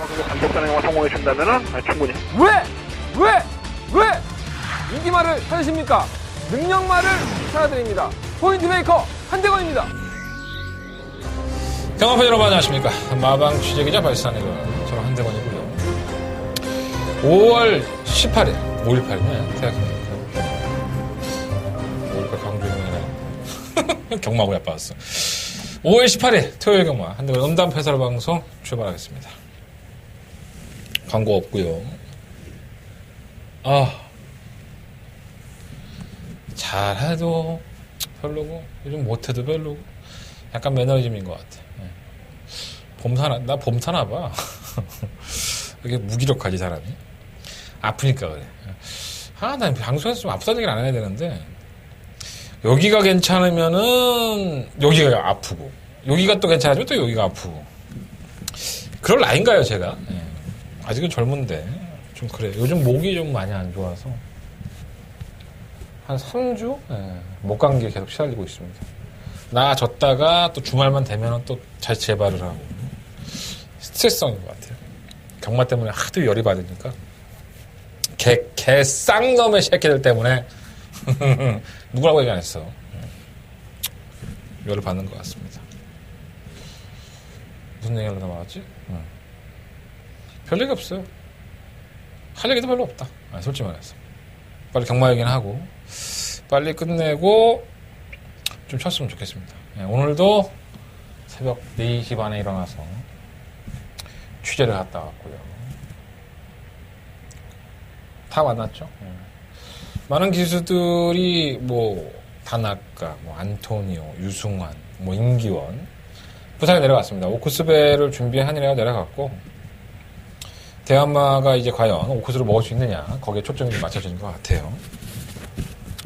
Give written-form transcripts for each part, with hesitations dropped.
방송도 감독단에 성공해 준다면은 충분히. 왜 인기말을 찾으십니까? 능력말을 찾아드립니다. 포인트 메이커 한대건입니다. 경합회 여러분 안녕하십니까. 마방 취재기자 발산해요. 저는 한대건이고요. 5월 18일 5.18이네 생각해보니까 5.18 강조용이네. 경마고 야빠졌어. 5월 18일 토요일 경마 한대건 음담 패설 방송 출발하겠습니다. 광고 없고요. 잘해도 별로고 요즘 못해도 별로고 약간 매너리즘인 것 같아. 나 봄사나 봐. 이게 무기력하지 사람이. 아프니까 그래. 난 방송에서 좀 아프다는 얘기를 안 해야 되는데 여기가 괜찮으면은 여기가 아프고 여기가 또 괜찮아지면 또 여기가 아프고 그럴 나이인가요 제가? 아직은 젊은데 좀 그래. 요즘 목이 좀 많이 안 좋아서 한 3주? 목 감기에 계속 시달리고 있습니다. 나아졌다가 또 주말만 되면 또 다시 재발을 하고 스트레스성인 것 같아요. 경마 때문에 하도 열이 받으니까 개 쌍놈의 새끼들 때문에 누구라고 얘기 안 했어. 열을 받는 것 같습니다. 무슨 얘기를 나왔지? 별 얘기 없어요. 할 얘기도 별로 없다. 솔직히 말해서 빨리 경마 얘기는 하고 빨리 끝내고 좀 쉬었으면 좋겠습니다. 오늘도 새벽 4시 반에 일어나서 취재를 갔다 왔고요. 다 만났죠. 많은 기수들이 다나카, 안토니오, 유승환, 임기원 부산에 내려갔습니다. 오크스배를 준비하느라 내려갔고 대한마가 이제 과연 오크스를 먹을 수 있느냐 거기에 초점이 좀 맞춰지는 것 같아요.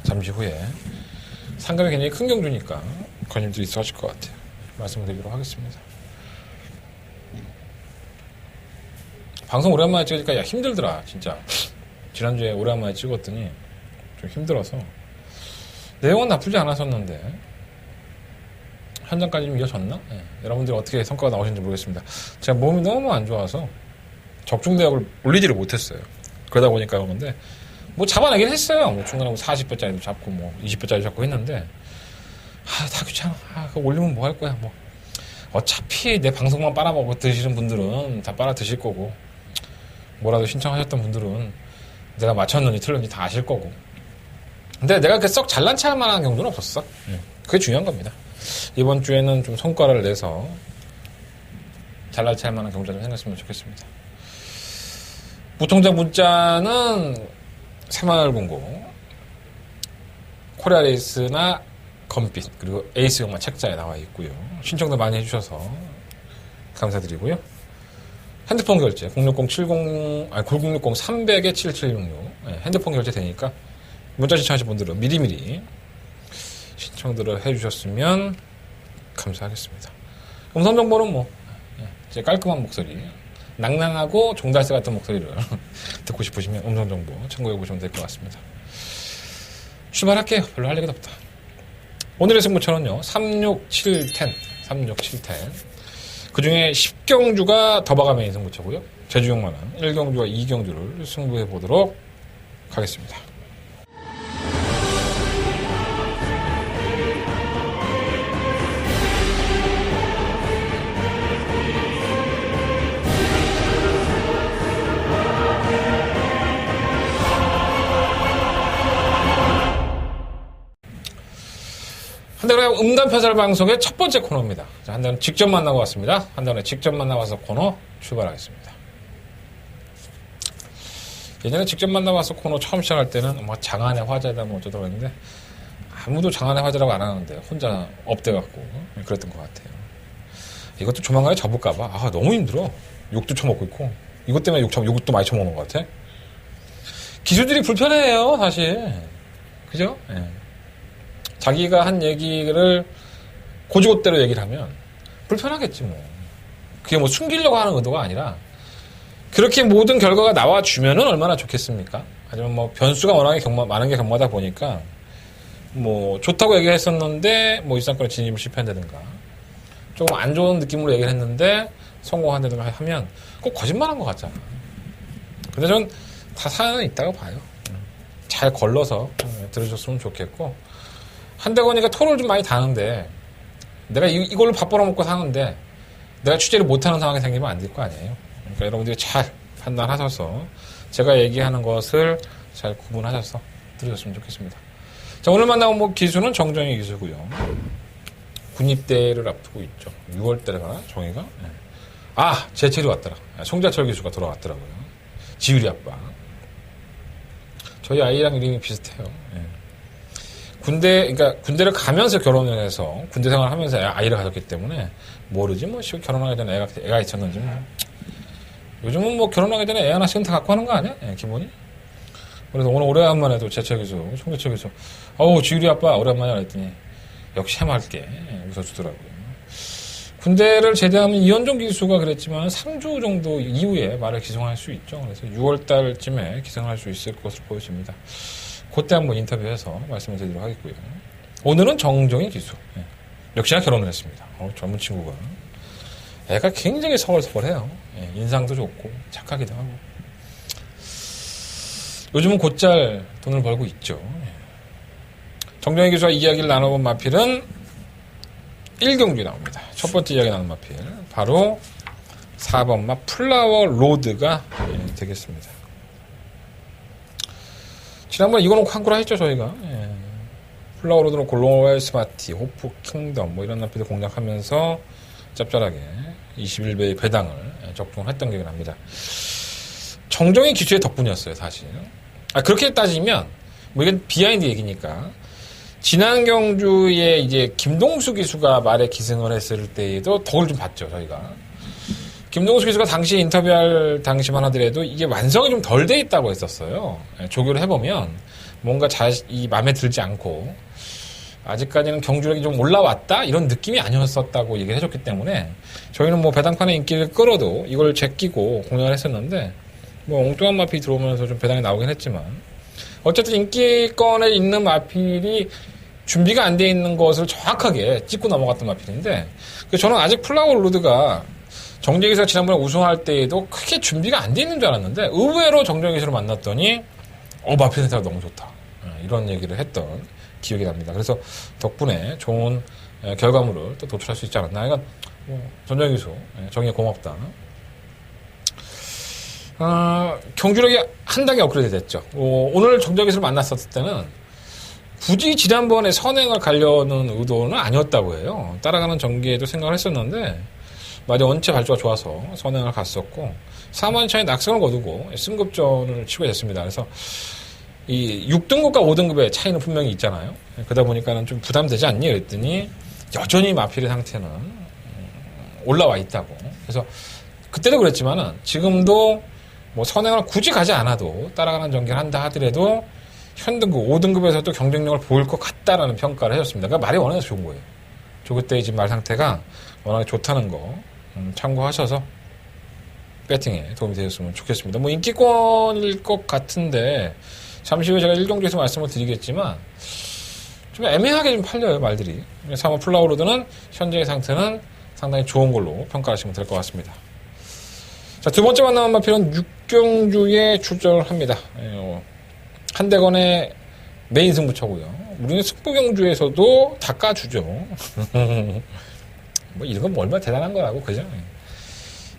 잠시 후에 상금이 굉장히 큰 경주니까 관심들이 있어하실 것 같아요. 말씀드리도록 하겠습니다. 방송 오랜만에 찍으니까 힘들더라 진짜. 지난주에 오랜만에 찍었더니 좀 힘들어서 내용은 나쁘지 않았었는데 현장까지 좀 이어졌나? 여러분들이 어떻게 성과가 나오시는지 모르겠습니다. 제가 몸이 너무 안 좋아서 적중대역을 올리지를 못했어요. 그러다 보니까 그런데 잡아내긴 했어요. 중간에 40배짜리도 잡고 20배짜리 잡고 했는데 다 귀찮아. 그거 올리면 뭐 할 거야. 어차피 내 방송만 빨아먹고 드시는 분들은 다 빨아 드실 거고 뭐라도 신청하셨던 분들은 내가 맞췄는지 틀렸는지 다 아실 거고. 근데 내가 썩 잘난 체할 만한 경우는 없었어. 그게 중요한 겁니다. 이번 주에는 좀 성과를 내서 잘난 체할 만한 경우가 좀 생겼으면 좋겠습니다. 무통장 문자는 새마을금고, 코리아레이스나 검빛, 그리고 에이스 경마 책자에 나와 있고요. 신청도 많이 해주셔서 감사드리고요. 핸드폰 결제 060-300-7766 핸드폰 결제 되니까 문자 신청하신 분들은 미리미리 신청들을 해주셨으면 감사하겠습니다. 음성 정보는 제 깔끔한 목소리, 낭낭하고 종달새 같은 목소리를 듣고 싶으시면 음성 정보 참고해 보시면 될 것 같습니다. 출발할게요. 별로 할 얘기도 없다. 오늘의 승부처는요 36710 그 중에 10경주가 더봐가면이 승부처고요. 제주경마는 1경주와 2경주를 승부해 보도록 하겠습니다. 한달의 음담패설 방송의 첫 번째 코너입니다. 한달은 직접 만나고 왔습니다. 한달에 직접 만나봐서 코너 출발하겠습니다. 예전에 직접 만나봐서 코너 처음 시작할 때는 장안의 화제다 어쩌다고 했는데 아무도 장안의 화제라고 안 하는데 혼자 업돼갖고 그랬던 것 같아요. 이것도 조만간에 접을까봐 너무 힘들어. 욕도 처먹고 있고 이것 때문에 욕도 많이 처먹는 것 같아. 기수들이 불편해요 사실. 그죠? 자기가 한 얘기를 고지고대로 얘기를 하면 불편하겠지 그게 숨기려고 하는 의도가 아니라 그렇게 모든 결과가 나와주면은 얼마나 좋겠습니까? 하지만 변수가 워낙에 많은 게 경마다 보니까 좋다고 얘기했었는데 일상권에 진입을 실패한다든가 조금 안 좋은 느낌으로 얘기를 했는데 성공한다든가 하면 꼭 거짓말한 것 같잖아. 근데 전 다 사연은 있다고 봐요. 잘 걸러서 들으셨으면 좋겠고, 한대건이가 토를 좀 많이 다는데 내가 이걸로 밥 벌어먹고 사는데 내가 취재를 못하는 상황이 생기면 안 될 거 아니에요. 그러니까 여러분들이 잘 판단하셔서 제가 얘기하는 것을 잘 구분하셔서 들으셨으면 좋겠습니다. 자, 오늘 만나본 기수는 정정희 기수고요. 군입대를 앞두고 있죠. 6월달에 정희가. 재철이 왔더라. 송자철 기수가 돌아왔더라고요. 지율이 아빠. 저희 아이랑 이름이 비슷해요. 그러니까 군대를 가면서 결혼을 해서 군대 생활을 하면서 아이를 가졌기 때문에 모르지 결혼하기 전에 애가 있었는지 요즘은 결혼하기 전에 애 하나씩은 다 갖고 하는 거 아니야? 기본이. 그래서 오늘 오래간만에도 제철 기수, 송자철 기수, 지율이 아빠 오랜만에 그랬더니 역시 해맑게 웃어주더라고요. 군대를 제대하면 이현종 기수가 그랬지만 3주 정도 이후에 말을 기성할 수 있죠. 그래서 6월달쯤에 기성할 수 있을 것으로 보여집니다. 그때 한번 인터뷰해서 말씀을 드리도록 하겠고요. 오늘은 정정희 기수. 역시나 결혼을 했습니다. 젊은 친구가. 애가 굉장히 서글서글해요. 인상도 좋고 착하기도 하고. 요즘은 곧잘 돈을 벌고 있죠. 정정희 기수와 이야기를 나눠본 마필은 1경주에 나옵니다. 첫 번째 이야기 나눈 마필. 바로 4번 마 플라워 로드가 되겠습니다. 지난번에 이거 놓고 한구라 했죠, 저희가. 플라워 로드는 골로웰 스마티, 호프 킹덤, 이런 마필을 공략하면서 짭짤하게 21배의 배당을 적중을 했던 기억이 납니다. 정정희 기수의 덕분이었어요, 사실. 그렇게 따지면, 이건 비하인드 얘기니까. 지난 경주에 이제 김동수 기수가 말에 기승을 했을 때에도 덕을 좀 봤죠, 저희가. 김동수 기수가 당시 인터뷰할 당시만 하더라도 이게 완성이 좀 덜 돼 있다고 했었어요. 조교를 해보면 뭔가 이 마음에 들지 않고 아직까지는 경주력이 좀 올라왔다? 이런 느낌이 아니었었다고 얘기를 해줬기 때문에 저희는 배당판의 인기를 끌어도 이걸 제끼고 공략을 했었는데 엉뚱한 마필이 들어오면서 좀 배당이 나오긴 했지만 어쨌든 인기권에 있는 마필이 준비가 안 돼 있는 것을 정확하게 짚고 넘어갔던 마필인데 저는 아직 플라워 로드가 정정희 기수가 지난번에 우승할 때에도 크게 준비가 안 돼 있는 줄 알았는데 의외로 정정희 기수를 만났더니 마필 센터가 너무 좋다. 이런 얘기를 했던 기억이 납니다. 그래서 덕분에 좋은 결과물을 또 도출할 수 있지 않았나. 그러니까 정정희 기수 정희 고맙다. 경주력이 한 단계 업그레이드 됐죠. 오늘 정정희 기수를 만났었을 때는 굳이 지난번에 선행을 가려는 의도는 아니었다고 해요. 따라가는 전기에도 생각을 했었는데 말이 원체 발주가 좋아서 선행을 갔었고 4만 차이 낙선을 거두고 승급전을 치고 됐습니다. 그래서 이 6등급과 5등급의 차이는 분명히 있잖아요. 그러다 보니까는 좀 부담되지 않니? 그랬더니 여전히 마필의 상태는 올라와 있다고. 그래서 그때도 그랬지만은 지금도 선행을 굳이 가지 않아도 따라가는 전기를 한다 하더라도 현등급, 5등급에서도 경쟁력을 보일 것 같다라는 평가를 해줬습니다. 그러니까 말이 워낙에 좋은 거예요. 그때의 지금 말 상태가 워낙에 좋다는 거 참고하셔서 배팅에 도움이 되셨으면 좋겠습니다. 인기권일 것 같은데 잠시 후에 제가 1경주에서 말씀을 드리겠지만 좀 애매하게 좀 팔려요, 말들이. 그래서 아마 플라워 로드는 현재의 상태는 상당히 좋은 걸로 평가하시면 될 것 같습니다. 자, 두 번째 만남한 마필은 6경주에 출전을 합니다. 한대건의 메인 승부처고요. 우리는 승부경주에서도 다 까주죠. 이런 건 얼마나 대단한 거라고, 그죠?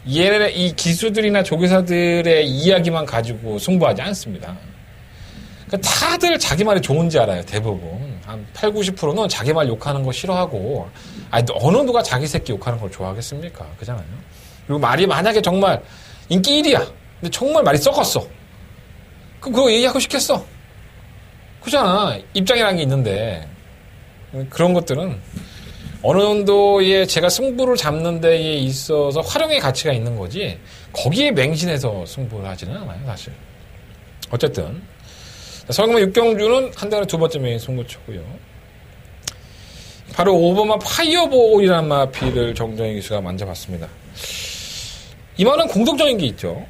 이 기수들이나 조교사들의 이야기만 가지고 승부하지 않습니다. 그러니까 다들 자기 말이 좋은지 알아요, 대부분. 한 80, 90%는 자기 말 욕하는 거 싫어하고, 어느 누가 자기 새끼 욕하는 걸 좋아하겠습니까? 그잖아요. 그리고 말이 만약에 정말 인기 1위야. 근데 정말 말이 썩었어. 그럼 그거 얘기하고 싶겠어. 그잖아. 입장이라는 게 있는데. 그런 것들은 어느 정도의 제가 승부를 잡는 데에 있어서 활용의 가치가 있는 거지 거기에 맹신해서 승부를 하지는 않아요, 사실. 어쨌든 서경마 6경주는 한대건의 두 번째 메인 승부처고요. 바로 5번마 파이어볼이라는 마필을 정정희 기수가 만져봤습니다. 이 말은 공통적인 게 있죠.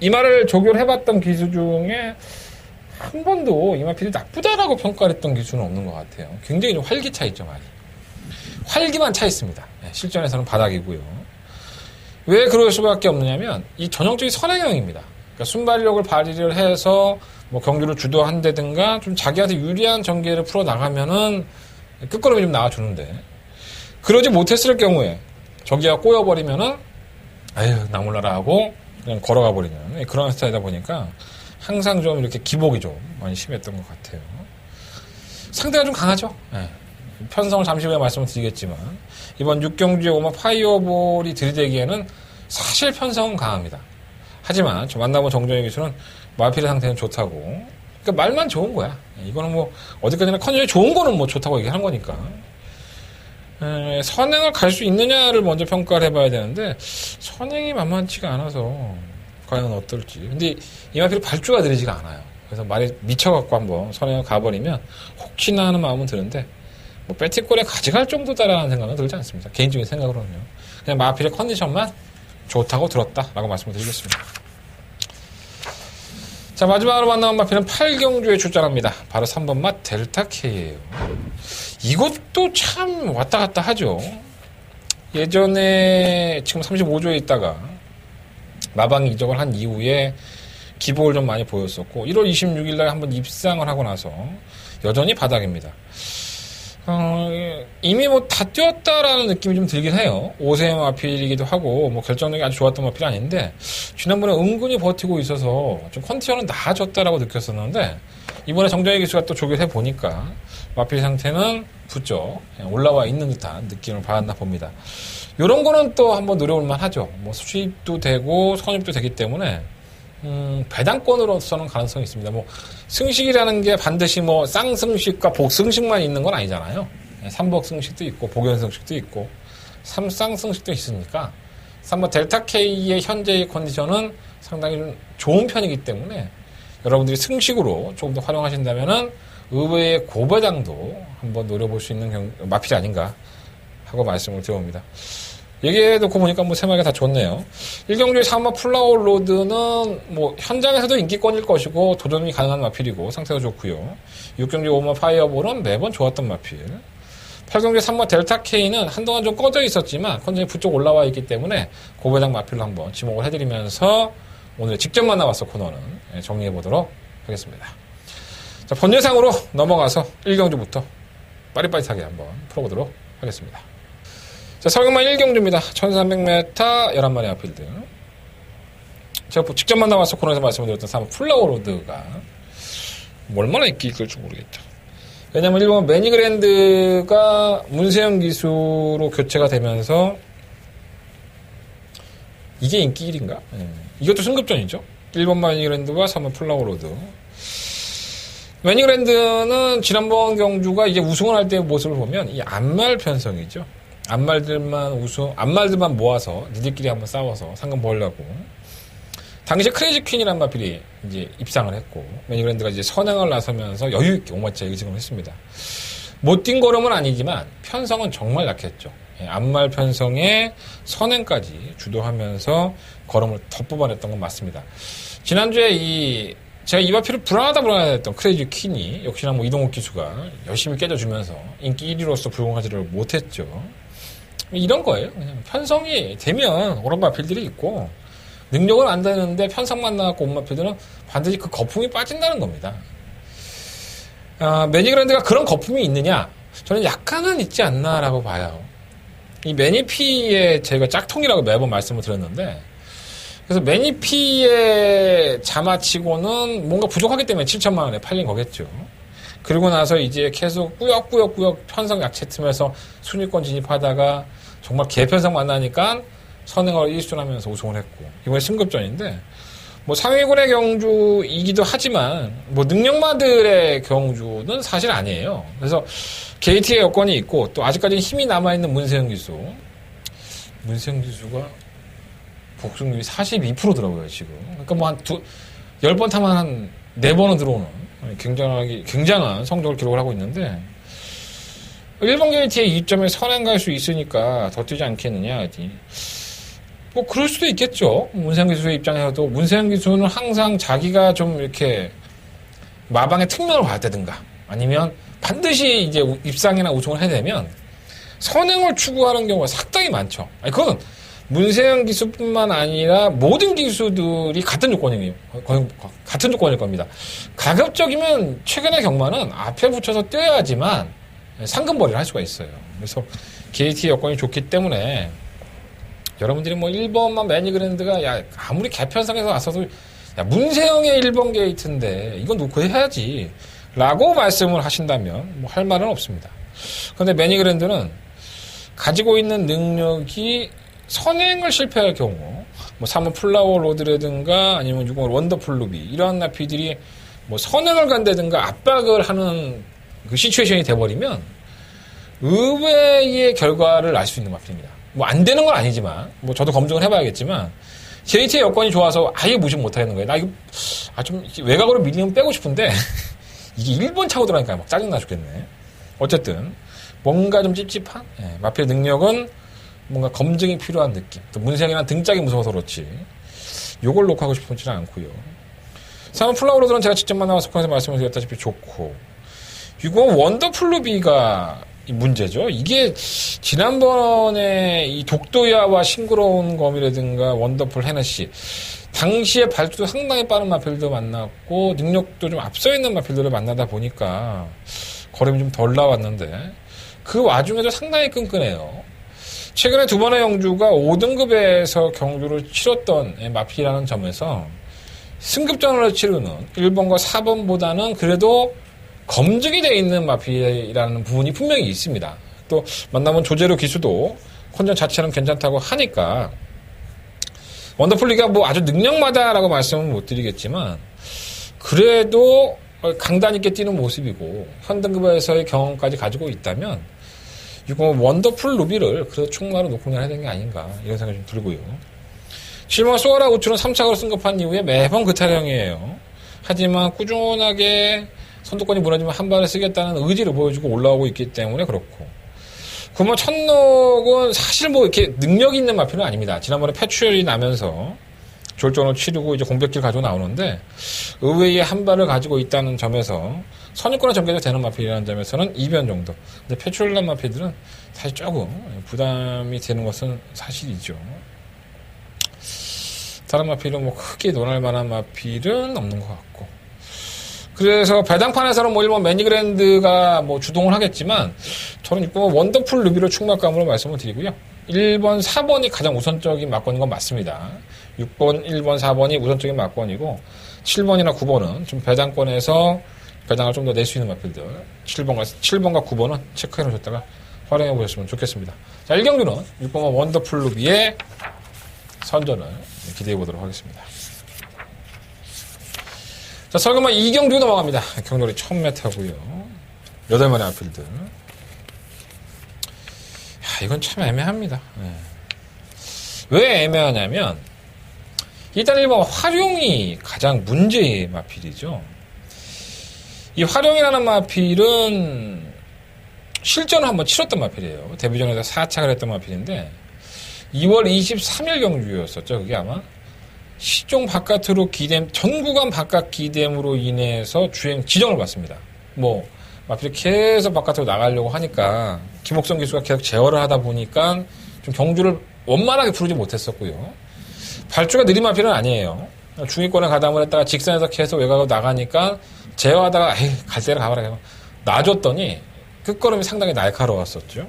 이 말을 조교를 해봤던 기수 중에 한 번도 이 마필이 나쁘다라고 평가를 했던 기수는 없는 것 같아요. 굉장히 좀 활기 차 있죠, 말이. 활기만 차 있습니다. 실전에서는 바닥이고요. 왜 그럴 수밖에 없느냐면 이 전형적인 선행형입니다. 그러니까 순발력을 발휘를 해서 뭐 경주를 주도한다든가 좀 자기한테 유리한 전개를 풀어 나가면은 끝걸음이 좀 나와주는데 그러지 못했을 경우에 저기가 꼬여버리면은 아유 나몰라라 하고 그냥 걸어가 버리는 그런 스타일이다 보니까 항상 좀 이렇게 기복이 좀 많이 심했던 것 같아요. 상대가 좀 강하죠. 네. 편성을 잠시 후에 말씀을 드리겠지만 이번 6경주의 오마 파이어볼이 들이대기에는 사실 편성은 강합니다. 하지만 저 만나본 정정희 기수는 마필의 상태는 좋다고. 그러니까 말만 좋은 거야. 이거는 뭐 어디까지나 컨디션이 좋은 거는 뭐 좋다고 얘기하는 거니까. 선행을 갈 수 있느냐를 먼저 평가를 해봐야 되는데 선행이 만만치가 않아서 과연 어떨지. 근데 이 마필이 발주가 느리지가 않아요. 그래서 말이 미쳐갖고 한번 선행을 가버리면 혹시나 하는 마음은 드는데 뭐 배팅골에 가져갈 정도다라는 생각은 들지 않습니다. 개인적인 생각으로는요. 그냥 마필의 컨디션만 좋다고 들었다라고 말씀을 드리겠습니다. 자, 마지막으로 만나본 마필은 8경주에 출전합니다. 바로 3번 맛 델타K예요. 이것도 참 왔다 갔다 하죠. 예전에 지금 35조에 있다가 마방 이적을 한 이후에 기복을 좀 많이 보였었고 1월 26일 날 한번 입상을 하고 나서 여전히 바닥입니다. 이미 뭐 다 뛰었다라는 느낌이 좀 들긴 해요. 5세 마필이기도 하고 뭐 결정력이 아주 좋았던 마필이 아닌데 지난번에 은근히 버티고 있어서 좀 컨디션은 나아졌다라고 느꼈었는데 이번에 정정희 기수가 또 조교를 해보니까 마필 상태는 부쩍 올라와 있는 듯한 느낌을 받았나 봅니다. 이런 거는 또 한번 노려볼만 하죠. 뭐 수입도 되고 선입도 되기 때문에 배당권으로서는 가능성이 있습니다. 뭐 승식이라는 게 반드시 뭐 쌍승식과 복승식만 있는 건 아니잖아요. 삼복승식도 있고 복연승식도 있고 삼쌍승식도 있으니까 3번 델타K의 현재의 컨디션은 상당히 좀 좋은 편이기 때문에 여러분들이 승식으로 조금 더 활용하신다면은 의외의 고배당도 한번 노려볼 수 있는 마필이 아닌가 하고 말씀을 드려봅니다. 얘기해놓고 보니까 뭐 세 마리가 다 좋네요. 1경주의 3번 플라워 로드는 뭐 현장에서도 인기권일 것이고 도전이 가능한 마필이고 상태가 좋고요. 6경주의 5번 파이어볼은 매번 좋았던 마필. 8경주의 3번 델타K는 한동안 좀 꺼져 있었지만 컨디션이 부쩍 올라와 있기 때문에 고배당 마필로 한번 지목을 해드리면서 오늘 직접 만나봤어 코너는 정리해보도록 하겠습니다. 자, 번뇌상으로 넘어가서 1경주부터 빠릿빠릿하게 한번 풀어보도록 하겠습니다. 자, 설경만 1경주입니다. 1300m 11마리 아필드. 제가 직접 만나봐서 코너에서 말씀드렸던 3번 플라워 로드가 얼마나 인기 있을지 모르겠죠. 왜냐면 1번 매니그랜드가 문세영 기수로 교체가 되면서 이게 인기 1인가? 이것도 승급전이죠. 1번 매니그랜드와 3번 플라워 로드. 매니그랜드는 지난번 경주가 이제 우승을 할 때의 모습을 보면 이 앞말 편성이죠. 앞말들만 모아서 니들끼리 한번 싸워서 상금 벌려고. 당시 크레이지 퀸이란 마필이 이제 입상을 했고, 매니그랜드가 이제 선행을 나서면서 여유있게 5마째 의승을 했습니다. 못 뛴 걸음은 아니지만 편성은 정말 약했죠. 앞말 편성에 선행까지 주도하면서 걸음을 더 뽑아냈던 건 맞습니다. 지난주에 제가 이 마필을 불안하다 했던 크레이지 퀸이 역시나 뭐 이동욱 기수가 열심히 깨져주면서 인기 1위로서 불공하지를 못했죠. 이런 거예요. 그냥 편성이 되면 오른 마필들이 있고 능력은 안 되는데 편성만 나갖고 온 마필들은 반드시 그 거품이 빠진다는 겁니다. 매니그랜드가 그런 거품이 있느냐? 저는 약간은 있지 않나라고 봐요. 이 매니피의 제가 짝퉁이라고 매번 말씀을 드렸는데 그래서 매니피의 자마치고는 뭔가 부족하기 때문에 7천만 원에 팔린 거겠죠. 그리고 나서 이제 계속 꾸역꾸역 편성 약체 틈에서 순위권 진입하다가 정말 개편성 만나니까 선행을 1순하면서 우승을 했고 이번에 승급전인데 뭐 상위군의 경주이기도 하지만 뭐 능력마들의 경주는 사실 아니에요. 그래서 게이트의 여건이 있고 또 아직까지 힘이 남아있는 문세영 기수가 복승률이 42%더라고요 지금. 그러니까 뭐 한 10번 타면 한 4번은 들어오는 굉장한 성적을 기록을 하고 있는데 1번 게이트의 2점에 선행 갈 수 있으니까 더 뛰지 않겠느냐. 뭐 그럴 수도 있겠죠. 문세영 기수의 입장에서도 문세영 기수는 항상 자기가 좀 이렇게 마방의 특명을 받았다든가 아니면 반드시 이제 입상이나 우승을 해내면 선행을 추구하는 경우가 상당히 많죠. 아니 그건 문세영 기수뿐만 아니라 모든 기수들이 같은 조건이에요. 같은 조건일 겁니다. 가급적이면 최근의 경마는 앞에 붙여서 뛰어야지만 상금벌이를 할 수가 있어요. 그래서 KT 여건이 좋기 때문에 여러분들이 뭐 1번만 매니그랜드가 야 아무리 개편상에서 왔어도 야 문세영의 1번 게이트인데 이건 놓고 해야지 라고 말씀을 하신다면 뭐 할 말은 없습니다. 그런데 매니그랜드는 가지고 있는 능력이 선행을 실패할 경우 뭐 3번 플라워 로드라든가 아니면 6번 원더풀 루비 이러한 마피들이 뭐 선행을 간다든가 압박을 하는 그 시츄에이션이 돼버리면 의외의 결과를 알 수 있는 마피입니다. 뭐 안 되는 건 아니지만 뭐 저도 검증을 해봐야겠지만 KT의 여건이 좋아서 아예 무시 못하겠는 거예요. 나 이거 좀 외곽으로 밀리면 빼고 싶은데 이게 1번 차고 들어가니까 막 짜증나 죽겠네. 어쨌든 뭔가 좀 찝찝한 마피의 능력은 뭔가 검증이 필요한 느낌. 또 문세영이랑 등짝이 무서워서 그렇지. 요걸 놓고 하고 싶지는 않고요. 3번 플라워로드는 제가 직접 만나서 스코어에서 말씀을 드렸다시피 좋고 6번 원더풀 루비가 문제죠. 이게 지난번에 이 독도야와 싱그러운 거미라든가 원더풀 헤너시 당시에 발주도 상당히 빠른 마필도 만났고 능력도 좀 앞서 있는 마필들을 만나다 보니까 걸음이 좀 덜 나왔는데 그 와중에도 상당히 끈끈해요. 최근에 두 번의 영주가 5등급에서 경주를 치렀던 마필이라는 점에서 승급전을 치르는 1번과 4번보다는 그래도 검증이 되어 있는 마피라는 부분이 분명히 있습니다. 또 만나면 조제로 기수도 컨전 자체는 괜찮다고 하니까 원더풀리가 뭐 아주 능력마다라고 말씀은 못 드리겠지만 그래도 강단 있게 뛰는 모습이고 현등급에서의 경험까지 가지고 있다면 이거 원더풀 루비를 그래도 총괄로 놓고 해야 되는 게 아닌가 이런 생각이 좀 들고요. 7번 소아라 우추는 3착으로 승급한 이후에 매번 그 타령이에요. 하지만 꾸준하게 선두권이 무너지면 한 발을 쓰겠다는 의지를 보여주고 올라오고 있기 때문에 그렇고 9번 천록은 사실 뭐 이렇게 능력이 있는 마피는 아닙니다. 지난번에 패추얼이 나면서 졸전을 치르고 이제 공백기를 가지고 나오는데 의외의 한 발을 가지고 있다는 점에서 선입권에 전개가 되는 마필이라는 점에서는 2변 정도. 근데 패추얼란 마필들은 사실 조금 부담이 되는 것은 사실이죠. 다른 마필은 뭐 크게 논할 만한 마필은 없는 것 같고. 그래서 배당판에서는 뭐 1번 매니그랜드가 뭐 주동을 하겠지만 저는 6번 원더풀 루비로 충막감으로 말씀을 드리고요. 1번, 4번이 가장 우선적인 막권인 건 맞습니다. 6번, 1번, 4번이 우선적인 막권이고 7번이나 9번은 좀 배당권에서 배당을 좀 더 낼 수 있는 마필들 7번과 9번은 체크해 놓으셨다가 활용해 보셨으면 좋겠습니다. 자, 1경주는 6번 원더풀 루비의 선전을 기대해 보도록 하겠습니다. 자, 설금만 2경주 넘어갑니다. 경놀이 처음 매타고요. 8마리 아필들. 이건 참 애매합니다. 네. 왜 애매하냐면, 일단 1번 활용이 가장 문제의 마필이죠. 이 활용이라는 마필은 실전을 한번 치렀던 마필이에요. 데뷔전에서 4착을 했던 마필인데, 2월 23일 경주였었죠. 그게 아마. 시종 바깥으로 기댐, 전 구간 바깥 기댐으로 인해서 주행 지정을 받습니다. 뭐, 마필이 계속 바깥으로 나가려고 하니까, 김옥성 기수가 계속 제어를 하다 보니까, 좀 경주를 원만하게 부르지 못했었고요. 발주가 느린 마필은 아니에요. 중위권에 가담을 했다가 직선에서 계속 외곽으로 나가니까, 제어하다가, 에이, 갈 때를 가봐라. 놔줬더니, 끝걸음이 상당히 날카로웠었죠.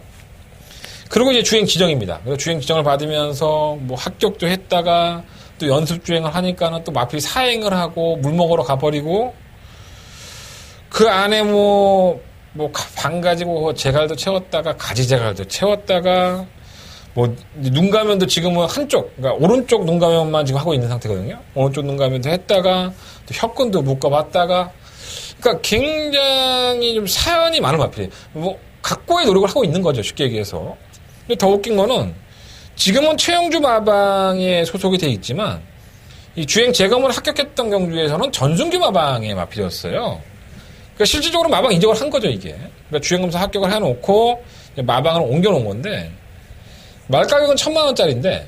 그리고 이제 주행 지정입니다. 그래서 주행 지정을 받으면서, 뭐, 합격도 했다가, 또 연습 주행을 하니까는 또 마필이 사행을 하고 물 먹으러 가버리고 그 안에 방 가지고 제갈도 채웠다가 가지제갈도 채웠다가 뭐 눈 가면도 지금은 한쪽 그러니까 오른쪽 눈 가면만 지금 하고 있는 상태거든요. 오른쪽 눈 가면도 했다가 또 혀끈도 묶어봤다가 그러니까 굉장히 좀 사연이 많은 마필이에요. 뭐 각고의 노력을 하고 있는 거죠. 쉽게 얘기해서. 근데 더 웃긴 거는 지금은 최영주 마방에 소속이 돼 있지만 이 주행 재검을 합격했던 경주에서는 전순규 마방의 마필이었어요. 그러니까 실질적으로 마방 인정을 한 거죠 이게. 그러니까 주행검사 합격을 해놓고 마방을 옮겨놓은 건데 말 가격은 1,000만 원짜리인데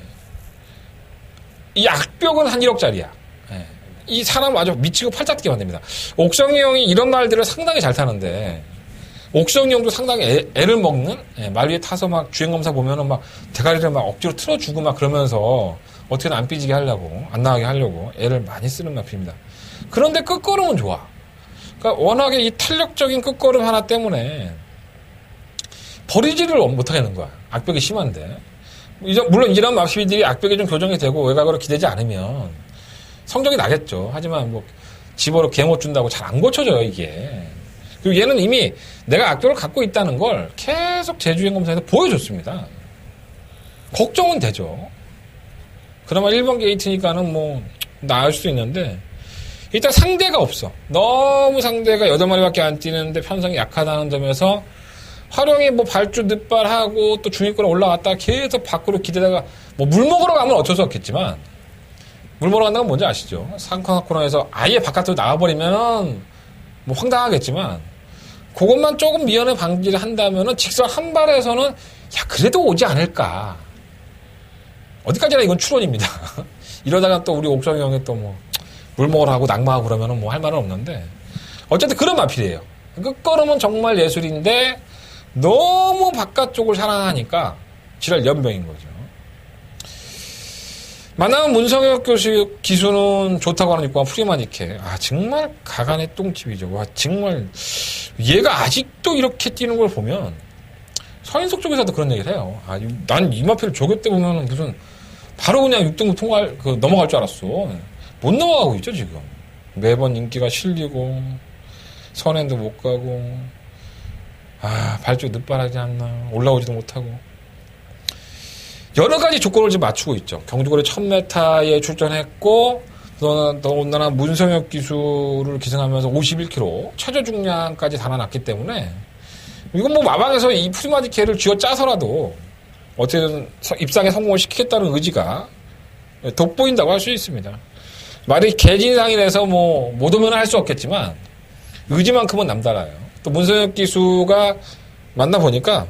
이 악벽은 한 1억짜리야. 이 사람 아주 미치고 팔짝 뛰게 만듭니다. 옥성이 형이 이런 말들을 상당히 잘 타는데 옥성이 형도 상당히 애를 먹는, 말 위에 타서 막 주행검사 보면은 막 대가리를 막 억지로 틀어주고 막 그러면서 어떻게든 안 삐지게 하려고, 안 나가게 하려고 애를 많이 쓰는 마필입니다. 그런데 끝걸음은 좋아. 그러니까 워낙에 이 탄력적인 끝걸음 하나 때문에 버리지를 못하겠는 거야. 악벽이 심한데. 물론 이런 마필들이 악벽이 좀 교정이 되고 외곽으로 기대지 않으면 성적이 나겠죠. 하지만 뭐 집어로 개 못 준다고 잘 안 고쳐져요, 이게. 그리고 얘는 이미 내가 악벽을 갖고 있다는 걸 계속 제주행 검사에서 보여줬습니다. 걱정은 되죠. 그나마 1번 게이트니까는 뭐 나을 수도 있는데 일단 상대가 없어. 너무 상대가 8마리밖에 안 뛰는데 편성이 약하다는 점에서 활용이 뭐 발주 늦발하고 또 중위권에 올라갔다가 계속 밖으로 기대다가 뭐 물 먹으러 가면 어쩔 수 없겠지만 물 먹으러 간다는 건 뭔지 아시죠? 상황 코너에서 아예 바깥으로 나와버리면 뭐 황당하겠지만 그것만 조금 미연에 방지를 한다면은 직선 한 발에서는 야 그래도 오지 않을까. 어디까지나 이건 추론입니다. 이러다가 또 우리 옥성이 형이 또 뭐 물 먹으러 하고 낙마하고 그러면은 뭐 할 말은 없는데 어쨌든 그런 마필이에요. 끝걸음은 정말 예술인데 너무 바깥쪽을 사랑하니까 지랄 연병인 거죠. 만나면 문성혁 교수 기수는 좋다고 하는 6번 프리마니케. 아 정말 가간의 똥집이죠. 와 정말 얘가 아직도 이렇게 뛰는 걸 보면 서인석 쪽에서도 그런 얘기를 해요. 아 난 이 마필을 조교 때 보면은 무슨 바로 그냥 6등급 넘어갈 줄 알았어. 못 넘어가고 있죠 지금. 매번 인기가 실리고 선행도 못 가고 발주 늦발하지 않나 올라오지도 못하고 여러 가지 조건을 지금 맞추고 있죠. 경주거리 1000m에 출전했고 더군다나 문성혁 기수를 기승하면서 51km 최저 중량까지 달아났기 때문에 이건 뭐 마방에서 이 프리마디케를 쥐어짜서라도 어쨌든 입상에 성공을 시키겠다는 의지가 돋보인다고 할 수 있습니다. 말이 개진상이라서 뭐 못 오면 할 수 없겠지만 의지만큼은 남달라요. 또 문성혁 기수가 만나보니까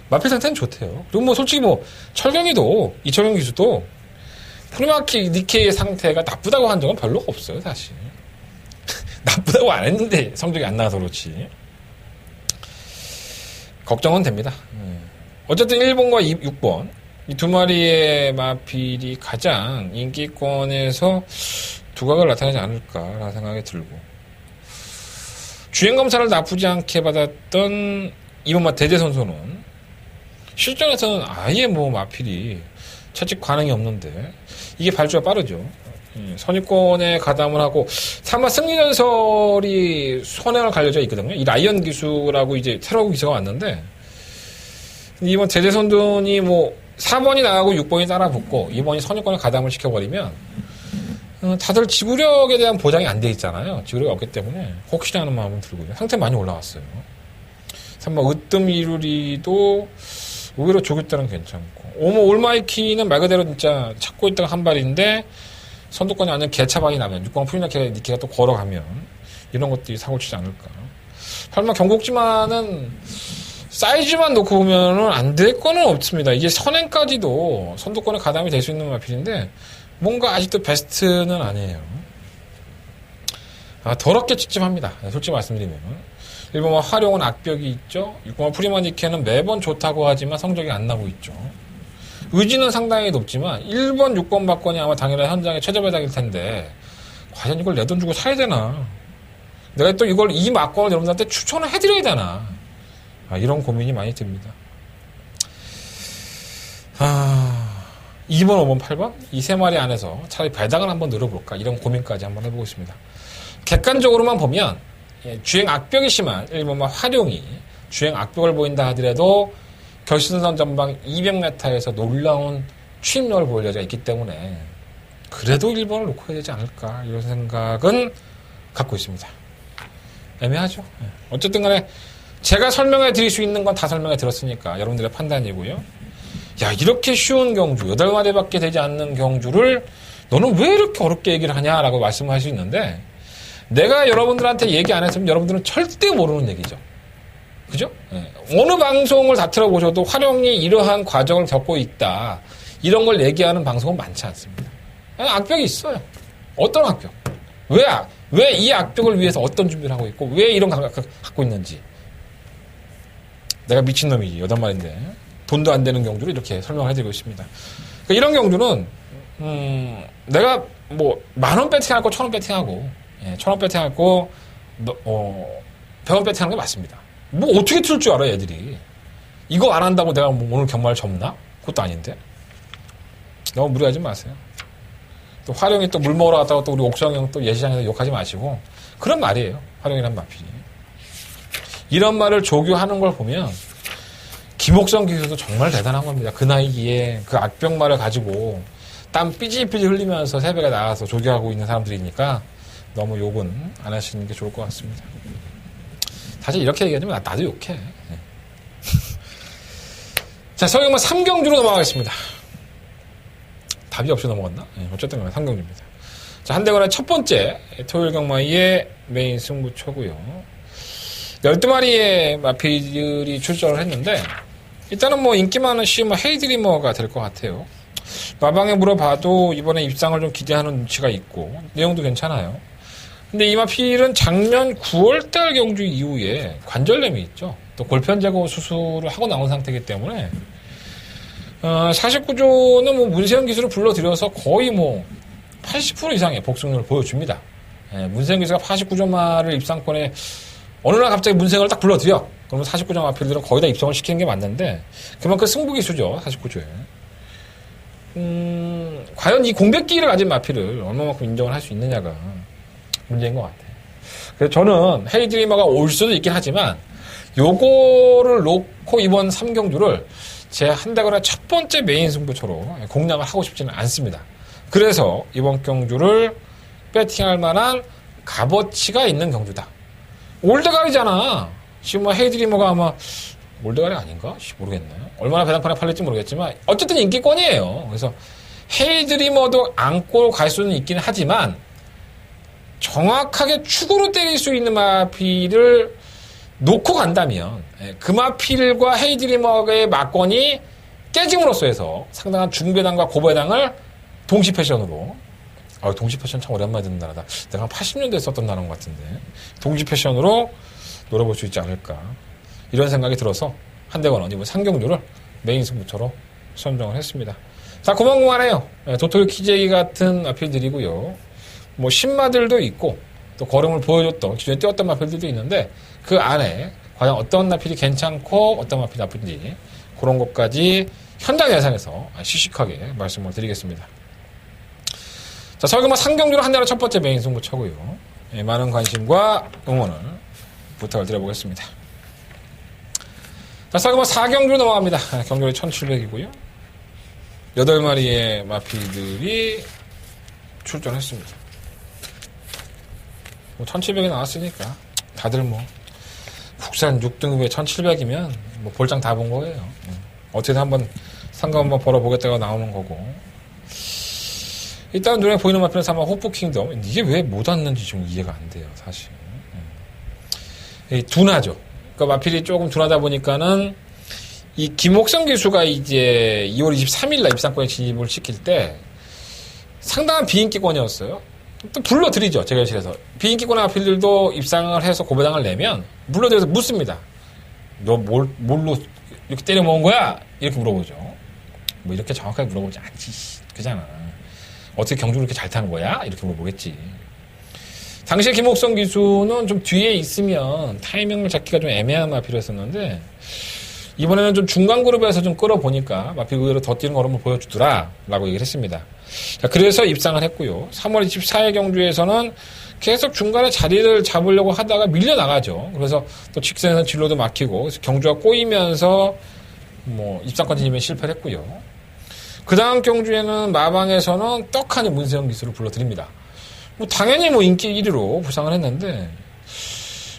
마필 상태는 좋대요. 그리고 뭐 솔직히 뭐 철경이도 이철경 기수도 프리마디케의 상태가 나쁘다고 한 적은 별로 없어요 사실. 나쁘다고 안 했는데 성적이 안 나와서 그렇지. 걱정은 됩니다. 어쨌든 1번과 6번 이 두 마리의 마필이 가장 인기권에서 두각을 나타내지 않을까라는 생각이 들고 주행검사를 나쁘지 않게 받았던 이번마 대대 선수는 실전에서는 아예 뭐 마필이 채찍 반응이 없는데 이게 발주가 빠르죠. 선입권에 가담을 하고 사마 승리전설이 선행을 갈려져 있거든요. 이 라이언 기수라고 이제 새로운 기수가 왔는데 이번 대대 선수이 뭐 4번이 나가고 6번이 따라붙고 2번이 선입권에 가담을 시켜버리면 다들 지구력에 대한 보장이 안 돼 있잖아요. 지구력이 없기 때문에 혹시나 하는 마음은 들고요. 상태 많이 올라왔어요. 3번 으뜸 이루리도 의외로 조교 때는 괜찮고 오모 올마이키는 말 그대로 진짜 찾고 있다가 한 발인데 선두권이 완전 개차방이 나면 6번 프리마디케 니키가 또 걸어가면 이런 것들이 사고 치지 않을까. 설마 경곡지만은 사이즈만 놓고 보면은 안 될 거는 없습니다. 이게 선행까지도 선두권에 가담이 될 수 있는 마필인데 뭔가 아직도 베스트는 아니에요. 더럽게 찝찝합니다. 솔직히 말씀드리면 1번만 활용은 악벽이 있죠. 6번만 프리마디케는 매번 좋다고 하지만 성적이 안 나고 있죠. 의지는 상당히 높지만 1번, 6번 박건이 아마 당연히 현장에 최저 배당일 텐데 과연 이걸 내 돈 주고 사야 되나? 내가 또 이걸 이 막권을 여러분들한테 추천을 해드려야 되나? 이런 고민이 많이 듭니다. 2번, 5번, 8번 이 세 마리 안에서 차라리 배당을 한번 늘어볼까 이런 고민까지 한번 해보고 있습니다. 객관적으로만 보면 주행 악벽이 심한 1번만 활용이 주행 악벽을 보인다 하더라도 결승선 전방 200m에서 놀라운 추임력을 보일 여지가 있기 때문에 그래도 1번을 놓고 해야 되지 않을까 이런 생각은 갖고 있습니다. 애매하죠. 어쨌든 간에 제가 설명해 드릴 수 있는 건 다 설명해 드렸으니까 여러분들의 판단이고요. 야 이렇게 쉬운 경주 8마리밖에 되지 않는 경주를 너는 왜 이렇게 어렵게 얘기를 하냐라고 말씀할 수 있는데 내가 여러분들한테 얘기 안 했으면 여러분들은 절대 모르는 얘기죠. 그죠? 어느 방송을 다 틀어보셔도 활용이 이러한 과정을 겪고 있다 이런 걸 얘기하는 방송은 많지 않습니다. 악벽이 있어요. 어떤 악벽? 왜 이 악벽을 위해서 어떤 준비를 하고 있고 왜 이런 감각을 갖고 있는지 내가 미친놈이지. 8마리인데. 돈도 안 되는 경주를 이렇게 설명을 해드리고 있습니다. 그러니까 이런 경주는, 내가 뭐, 10,000원 배팅하고 1,000원 배팅하고, 1,000원 배팅하고, 100원 배팅하는 게 맞습니다. 뭐, 어떻게 틀 줄 알아, 애들이. 이거 안 한다고 내가 뭐 오늘 경마를 접나? 그것도 아닌데. 너무 무리하지 마세요. 또 화룡이 또 물 먹으러 갔다가 또 우리 옥수영 형 또 예시장에서 욕하지 마시고. 그런 말이에요. 화룡이란 마필이. 이런 말을 조교하는 걸 보면, 김옥성 기수도 정말 대단한 겁니다. 그 나이기에 그 악병말을 가지고 땀 삐질삐질 흘리면서 새벽에 나가서 조교하고 있는 사람들이니까 너무 욕은 안 하시는 게 좋을 것 같습니다. 사실 이렇게 얘기하면 나도 욕해. 자, 서경마 3경주로 넘어가겠습니다. 답이 없이 넘어갔나? 어쨌든 3경주입니다. 자, 한대관의 첫 번째 토요일 경마의 메인 승부처고요. 12마리의 마필들이 출전을 했는데 일단은 뭐 인기 많은 시뭐 헤이드리머가 될 것 같아요. 마방에 물어봐도 이번에 입상을 좀 기대하는 눈치가 있고 내용도 괜찮아요. 근데 이 마필은 작년 9월달 경주 이후에 관절염이 있죠. 또 골편 제거 수술을 하고 나온 상태이기 때문에 49조는 뭐 문세영 기수를 불러들여서 거의 뭐 80% 이상의 복승률을 보여줍니다. 문세영 기수가 49조 말을 입상권에 어느 날 갑자기 문세영을 딱 불러들여. 그러면 49조 마필들은 거의 다 입성을 시키는 게 맞는데 그만큼 승부 기수죠. 49조에. 과연 이 공백기를 가진 마필을 얼마만큼 인정을 할 수 있느냐가 문제인 것 같아요. 그래서 저는 헤이드리머가 올 수도 있긴 하지만 요거를 놓고 이번 3경주를 제 한다거나 첫 번째 메인 승부처로 공략을 하고 싶지는 않습니다. 그래서 이번 경주를 배팅할 만한 값어치가 있는 경주다. 올드갈이잖아. 지금 뭐 헤이드리머가 아마 올드갈이 아닌가? 모르겠네. 얼마나 배당판에 팔릴지 모르겠지만 어쨌든 인기권이에요. 그래서 헤이드리머도 안고 갈 수는 있긴 하지만 정확하게 축으로 때릴 수 있는 마필을 놓고 간다면 그 마필과 헤이드리머의 막권이 깨짐으로써 해서 상당한 중배당과 고배당을 동시 패션으로 동시 패션 참 오랜만에 듣는 단어다. 내가 한 80년대에 썼던 단어인 것 같은데 동시 패션으로 노려볼 수 있지 않을까 이런 생각이 들어서 한대관은 이번 상경주를 메인 승부처로 선정을 했습니다. 자, 고만고만해요. 도토리 키제이 같은 마필들이고요. 뭐 신마들도 있고 또 걸음을 보여줬던 기존에 뛰었던 마필들도 있는데 그 안에 과연 어떤 마필이 괜찮고 어떤 마필이 나쁜지 그런 것까지 현장 예상에서 시식하게 말씀을 드리겠습니다. 자, 설금마 상경주로 한대관 첫 번째 메인 승부처고요. 많은 관심과 응원을 부탁을 드려보겠습니다. 자, 설금마 4경주로 넘어갑니다. 경주는 1700이고요. 8마리의 마필들이 출전했습니다. 뭐 1700이 나왔으니까 다들 뭐 국산 6등급에 1700이면 뭐 볼장 다 본 거예요. 어쨌든 한번 상금 한번 벌어보겠다가 나오는 거고. 일단 눈에 보이는 마필은 아마 호프 킹덤. 이게 왜 못 왔는지 좀 이해가 안 돼요, 사실. 둔하죠. 그러니까 마필이 조금 둔하다 보니까는 이 김옥성 기수가 이제 2월 23일 날 입상권에 진입을 시킬 때 상당한 비인기권이었어요. 또 불러드리죠, 재결실에서. 비인기권 마필들도 입상을 해서 고배당을 내면 불러들여서 묻습니다. 너 뭘로 이렇게 때려 먹은 거야? 이렇게 물어보죠. 뭐 이렇게 정확하게 물어보지 않지. 그잖아. 어떻게 경주를 이렇게 잘 타는 거야? 이렇게 물어보겠지. 당시에 김옥성 기수는 좀 뒤에 있으면 타이밍을 잡기가 좀 애매한 마필이었었는데 이번에는 좀 중간 그룹에서 좀 끌어보니까 마필 의외로 더 뛰는 걸음을 보여주더라 라고 얘기를 했습니다. 자, 그래서 입상을 했고요. 3월 24일 경주에서는 계속 중간에 자리를 잡으려고 하다가 밀려나가죠. 그래서 또 직선에서 진로도 막히고 그래서 경주가 꼬이면서 뭐 입상권 진입에 실패를 했고요. 그 다음 경주에는 마방에서는 떡하니 문세영 기수를 불러드립니다. 뭐 당연히 뭐 인기 1위로 부상을 했는데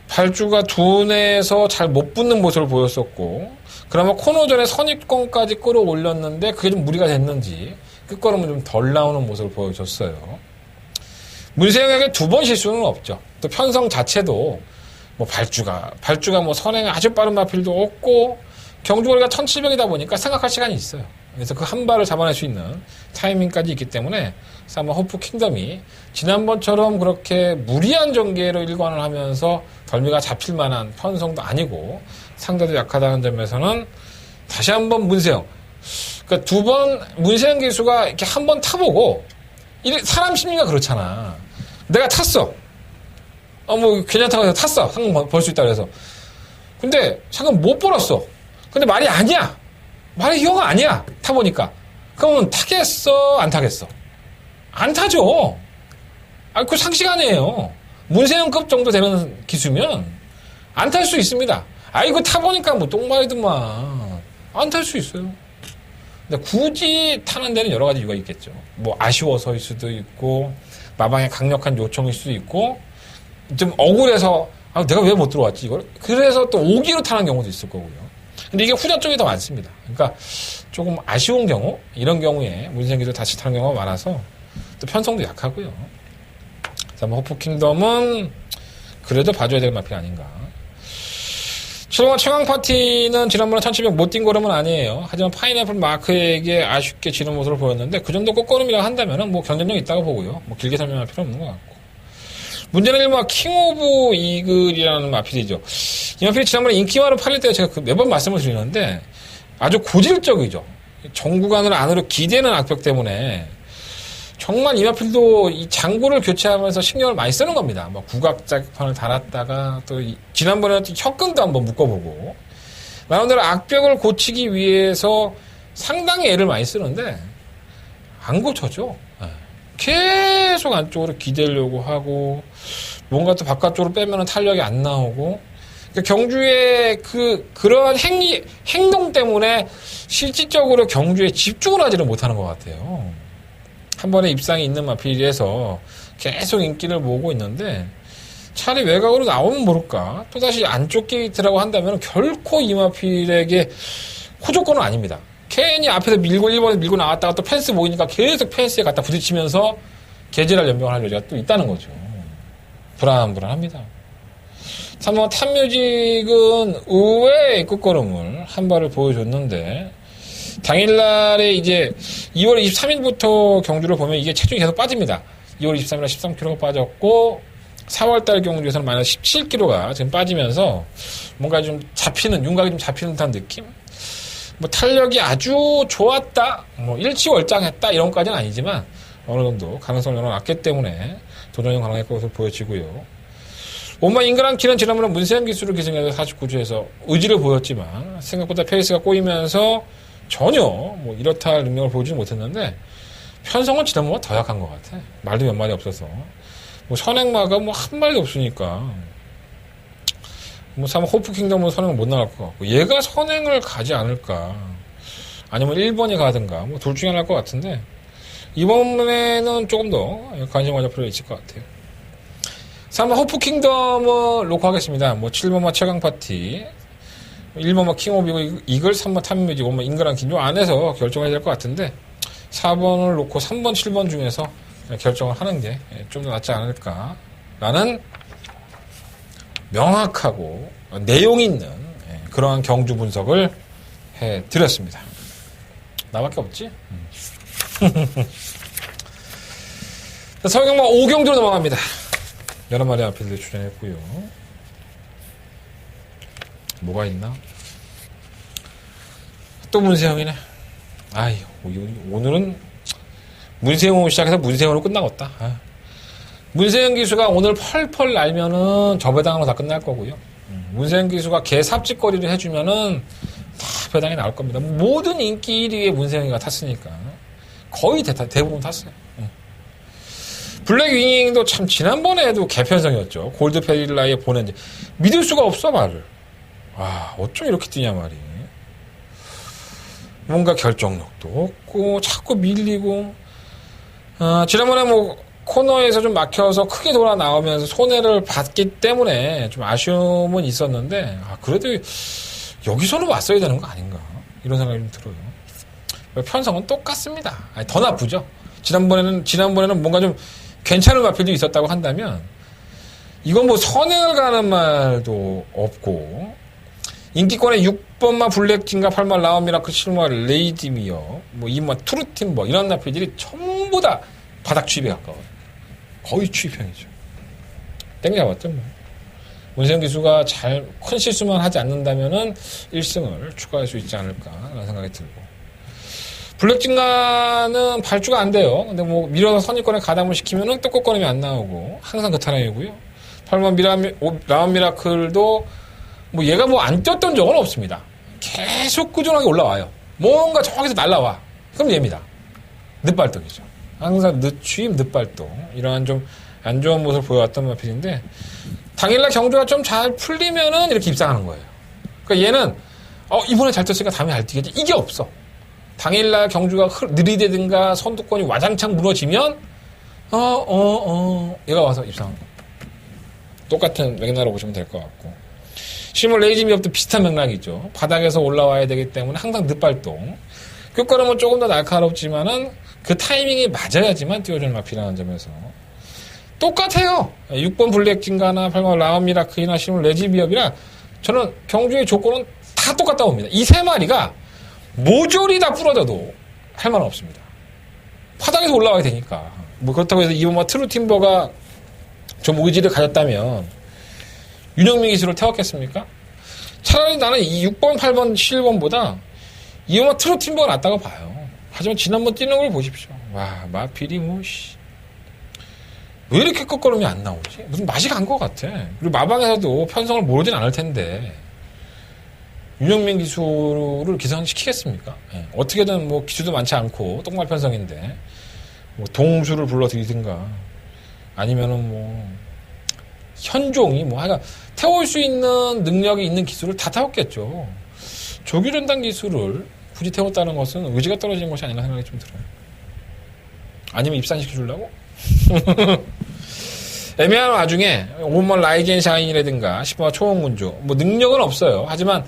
발주가 둔해서 잘 못 붙는 모습을 보였었고 그나마 코너전에 선입권까지 끌어올렸는데 그게 좀 무리가 됐는지 끝걸음은 좀 덜 나오는 모습을 보여줬어요. 문세영에게 2번 실수는 없죠. 또 편성 자체도 뭐 발주가 뭐 선행에 아주 빠른 마필도 없고 경주거리가 1700이다 보니까 생각할 시간이 있어요. 그래서 그 한 발을 잡아낼 수 있는 타이밍까지 있기 때문에 아마 호프 킹덤이 지난번처럼 그렇게 무리한 전개로 일관을 하면서 덜미가 잡힐 만한 편성도 아니고 상대도 약하다는 점에서는 다시 한번 문세영. 그러니까 두 번 문세영 기수가 이렇게 한 번 타보고 사람 심리가 그렇잖아. 내가 탔어. 뭐 괜찮다고 해서 탔어. 상금 벌 수 있다 그래서. 근데 상금 못 벌었어. 근데 말이 아니야. 말이 형 아니야. 타보니까. 그러면 타겠어? 안 타겠어? 안 타죠. 그거 상식 아니에요. 문세영급 정도 되는 기수면 안 탈 수 있습니다. 이거 타보니까 뭐 똥말이더만. 안 탈 수 있어요. 근데 굳이 타는 데는 여러 가지 이유가 있겠죠. 뭐 아쉬워서일 수도 있고, 마방의 강력한 요청일 수도 있고, 좀 억울해서, 내가 왜 못 들어왔지, 이걸? 그래서 또 오기로 타는 경우도 있을 거고요. 근데 이게 후자 쪽이 더 많습니다. 그러니까 조금 아쉬운 경우, 이런 경우에 문세영기도 다시 타는 경우가 많아서 또 편성도 약하고요. 그래서 호프 킹덤은 그래도 봐줘야 될 마필 아닌가. 7번 최강 파티는 지난번에 1700 못 뛴 걸음은 아니에요. 하지만 파인애플 마크에게 아쉽게 지는 모습을 보였는데 그 정도 꽃걸음이라고 한다면 뭐 경쟁력 있다고 보고요. 뭐 길게 설명할 필요 없는 것 같고. 문제는 일반 킹 오브 이글이라는 마필이죠. 이 마필이 지난번에 인기마로 팔릴 때 제가 매번 말씀을 드리는데 아주 고질적이죠. 정구간을 안으로 기대는 악벽 때문에 정말 이 마필도 이 장구를 교체하면서 신경을 많이 쓰는 겁니다. 뭐 국악자판을 달았다가 또 지난번에는 또 혀끈도 한번 묶어보고 나름대로 악벽을 고치기 위해서 상당히 애를 많이 쓰는데 안 고쳐져. 계속 안쪽으로 기대려고 하고 뭔가 또 바깥쪽으로 빼면 탄력이 안 나오고 그러니까 경주의 그런 행동 때문에 실질적으로 경주에 집중을 하지는 못하는 것 같아요. 한 번에 입상이 있는 마필에서 계속 인기를 모으고 있는데 차라리 외곽으로 나오면 모를까 또다시 안쪽 게이트라고 한다면 결코 이 마필에게 호조건은 아닙니다. 괜히 앞에서 밀고 1번에 밀고 나왔다가 또 펜스 모이니까 계속 펜스에 갖다 부딪히면서 개지랄 연병을 할 여지가 또 있다는 거죠. 불안합니다. 3번 탑뮤직은 의외의 끝걸음을 한 발을 보여줬는데 당일날에 이제 2월 23일부터 경주를 보면 이게 체중이 계속 빠집니다. 2월 23일에 13kg가 빠졌고 4월달 경주에서는 마이너스 17kg가 지금 빠지면서 뭔가 좀 윤곽이 좀 잡히는 듯한 느낌? 뭐 탄력이 아주 좋았다, 뭐 일치월장했다 이런 것까지는 아니지만 어느 정도 가능성을 열어놨기 때문에 도전이 가능할 것으로 보여지고요. 온마 잉그란키는 지난번에 문세영 기수를 기승해서 49주에서 의지를 보였지만 생각보다 페이스가 꼬이면서 전혀 뭐 이렇다 할 능력을 보여주지 못했는데 편성은 지난번보다 더 약한 것 같아. 말도 몇 마디 없어서 뭐 선행마가 뭐 한 마디 없으니까 뭐 호프 킹덤은 선행을 못 나갈 것 같고 얘가 선행을 가지 않을까 아니면 1번이 가든가 뭐 둘 중에 하나일 것 같은데 이번에는 조금 더 관심 가질 필요가 있을 것 같아요. 3번 호프 킹덤을 놓고 하겠습니다. 뭐 7번만 최강 파티 1번만 킹 오브 이글 3번 탑뮤직 5번 잉그란 긴 요 안에서 결정해야 될 것 같은데 4번을 놓고 3번 7번 중에서 결정을 하는 게 좀 더 낫지 않을까라는 명확하고 내용 있는 그러한 경주 분석을 해드렸습니다. 나밖에 없지? 서경마 5경주로 넘어갑니다. 여러 마리 앞에서 출연했고요. 뭐가 있나? 또 문세영이네. 오늘은 문세영으로 시작해서 문세영으로 끝나겠다. 문세영 기수가 오늘 펄펄 날면은 저배당으로 다 끝날 거고요. 문세영 기수가 개 삽질거리를 해주면은 다 배당이 나올 겁니다. 모든 인기 1위에 문세영이가 탔으니까. 거의 대부분 탔어요. 블랙 위닝도 참 지난번에도 개편성이었죠. 골드 페릴라에 보낸지. 믿을 수가 없어, 말을. 어쩜 이렇게 뛰냐 말이. 뭔가 결정력도 없고, 자꾸 밀리고, 지난번에 뭐, 코너에서 좀 막혀서 크게 돌아 나오면서 손해를 봤기 때문에 좀 아쉬움은 있었는데, 그래도 여기서는 왔어야 되는 거 아닌가. 이런 생각이 좀 들어요. 편성은 똑같습니다. 더 나쁘죠. 지난번에는 뭔가 좀 괜찮은 마필도 있었다고 한다면, 이건 뭐 선행을 가는 말도 없고, 인기권의 6번마 블랙진과 8마 라운미라클 실마 레이디미어 뭐 2마 트루팀버 이런 나피들이 전부 다 바닥 추입에 가까워요. 거의 추입형이죠. 땡겨봤죠 뭐. 문세영 기수가 잘 큰 실수만 하지 않는다면은 1승을 추가할 수 있지 않을까 라는 생각이 들고, 블랙진가는 발주가 안 돼요. 근데 뭐 밀어서 선입권에 가담을 시키면은 떡국거림이 안 나오고 항상 그 타령이고요. 8번 라운 미라클도 뭐 얘가 뭐 안 뛰었던 적은 없습니다. 계속 꾸준하게 올라와요. 뭔가 저기서 날라와. 그럼 얘입니다. 늦발동이죠. 항상 늦추임, 늦발동. 이러한 좀 안 좋은 모습을 보여왔던 마필인데, 당일날 경주가 좀 잘 풀리면은 이렇게 입상하는 거예요. 그러니까 얘는, 이번에 잘 뛰었으니까 다음에 잘 뛰겠지. 이게 없어. 당일날 경주가 느리대든가 선두권이 와장창 무너지면, 얘가 와서 입상하는 거예요. 똑같은 맥락으로 보시면 될 것 같고. 실물 레이지미업도 비슷한 맥락이죠. 바닥에서 올라와야 되기 때문에 항상 늦발동. 끝걸음은 조금 더 날카롭지만은 그 타이밍이 맞아야지만 띄워주는 마필이라는 점에서 똑같아요. 6번 블랙진가나 8번 라운 미라클이나 실물 레이지미업이나 저는 경주의 조건은 다 똑같다고 봅니다. 이 세 마리가 모조리 다 부러져도 할 말은 없습니다. 바닥에서 올라와야 되니까. 뭐 그렇다고 해서 이번 트루팀버가 좀 의지를 가졌다면 윤영민 기수를 태웠겠습니까? 차라리 나는 이 6번, 8번, 7번보다 이번 트루팀버가 낫다고 봐요. 하지만 지난번 뛰는 걸 보십시오. 와, 마필이 뭐, 왜 이렇게 끝걸음이 안 나오지? 무슨 맛이 간 것 같아. 그리고 마방에서도 편성을 모르진 않을 텐데, 윤영민 기수를 기상시키겠습니까? 네. 어떻게든 뭐 기수도 많지 않고, 똥말 편성인데, 뭐 동수를 불러들이든가, 아니면은 뭐, 현종이 뭐, 하여간, 태울 수 있는 능력이 있는 기수를 다 태웠겠죠. 조규전당 기수를 굳이 태웠다는 것은 의지가 떨어지는 것이 아닌가 생각이 좀 들어요. 아니면 입산시켜주려고? 애매한 와중에 5번 라이젠 샤인이라든가 10번 초원군주 뭐 능력은 없어요. 하지만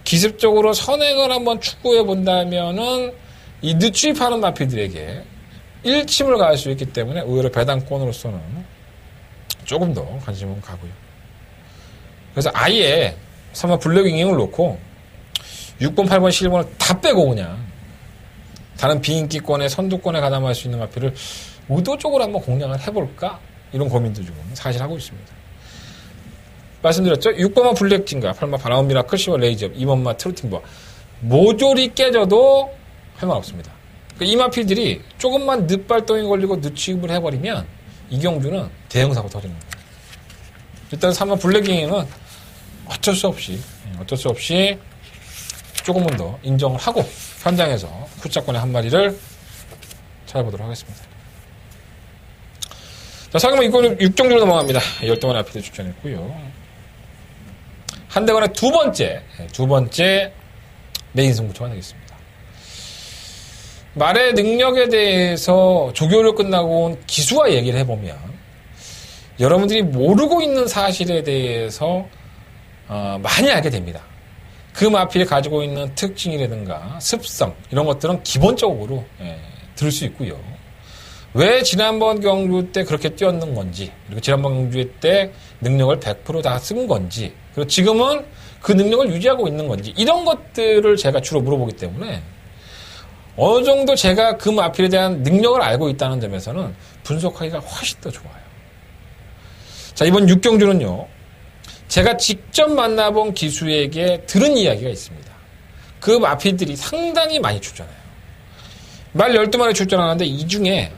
기습적으로 선행을 한번 추구해 본다면은 이 늦추입하는 마피들에게 일침을 가할 수 있기 때문에 의외로 배당권으로서는 조금 더 관심은 가고요. 그래서 아예 3번 블랙윙잉을 놓고 6번, 8번, 11번을 다 빼고 그냥 다른 비인기권에 선두권에 가담할 수 있는 마피를 의도적으로 한번 공략을 해볼까? 이런 고민도 지금 사실 하고 있습니다. 말씀드렸죠? 6번마 블랙진가, 8번 바라운 미라클, 10번 레이지업, 2번마 트루팀버. 모조리 깨져도 할 말 없습니다. 이 마필들이 조금만 늦발동이 걸리고 늦취입을 해버리면 이 경주는 대형 사고 터지는 거예요. 일단 3번 블랙잉은 어쩔 수 없이 조금은 더 인정을 하고 현장에서 후자권의 한 마리를 찾아보도록 하겠습니다. 자, 상금 이권 6종주로 넘어갑니다. 10동안 앞에도 출전했고요. 한대관의 두 번째 메인 승부처가 되겠습니다. 말의 능력에 대해서 조교를 끝나고 온 기수와 얘기를 해보면 여러분들이 모르고 있는 사실에 대해서 많이 알게 됩니다. 그 마필이 가지고 있는 특징이라든가 습성 이런 것들은 기본적으로 들을 수 있고요. 왜 지난번 경주 때 그렇게 뛰었는 건지, 그리고 지난번 경주 때 능력을 100% 다 쓴 건지, 그리고 지금은 그 능력을 유지하고 있는 건지, 이런 것들을 제가 주로 물어보기 때문에 어느 정도 제가 그 마필에 대한 능력을 알고 있다는 점에서는 분석하기가 훨씬 더 좋아요. 자, 이번 6경주는요, 제가 직접 만나본 기수에게 들은 이야기가 있습니다. 그 마필들이 상당히 많이 출전해요. 말 12마리 출전하는데 이 중에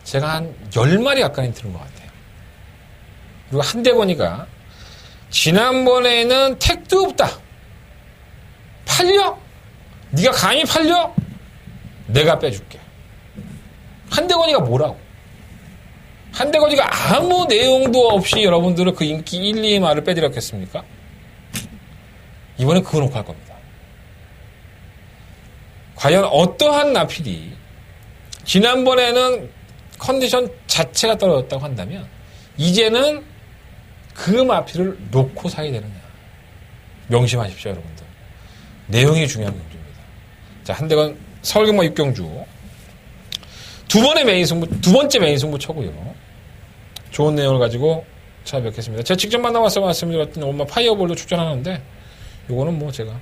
제가 한 10마리 가까이 들은 것 같아요. 그리고 한대건이가 지난번에는 택도 없다. 팔려? 네가 감히 팔려? 내가 빼줄게. 한대건이가 뭐라고? 한대건이가 아무 내용도 없이 여러분들을 그 인기 1, 2의 말을 빼드렸겠습니까? 이번엔 그거 놓고 할 겁니다. 과연 어떠한 나필이 지난번에는 컨디션 자체가 떨어졌다고 한다면 이제는 그 마필을 놓고 사야 되느냐. 명심하십시오, 여러분들. 내용이 중요한 경주입니다. 자, 한대건 서울경마 6경주 두 번째 메인 승부처고요. 좋은 내용을 가지고 찾아뵙겠습니다. 제가 직접 만나와서 말씀드렸던 엄마 파이어볼도 출전하는데 요거는 뭐 제가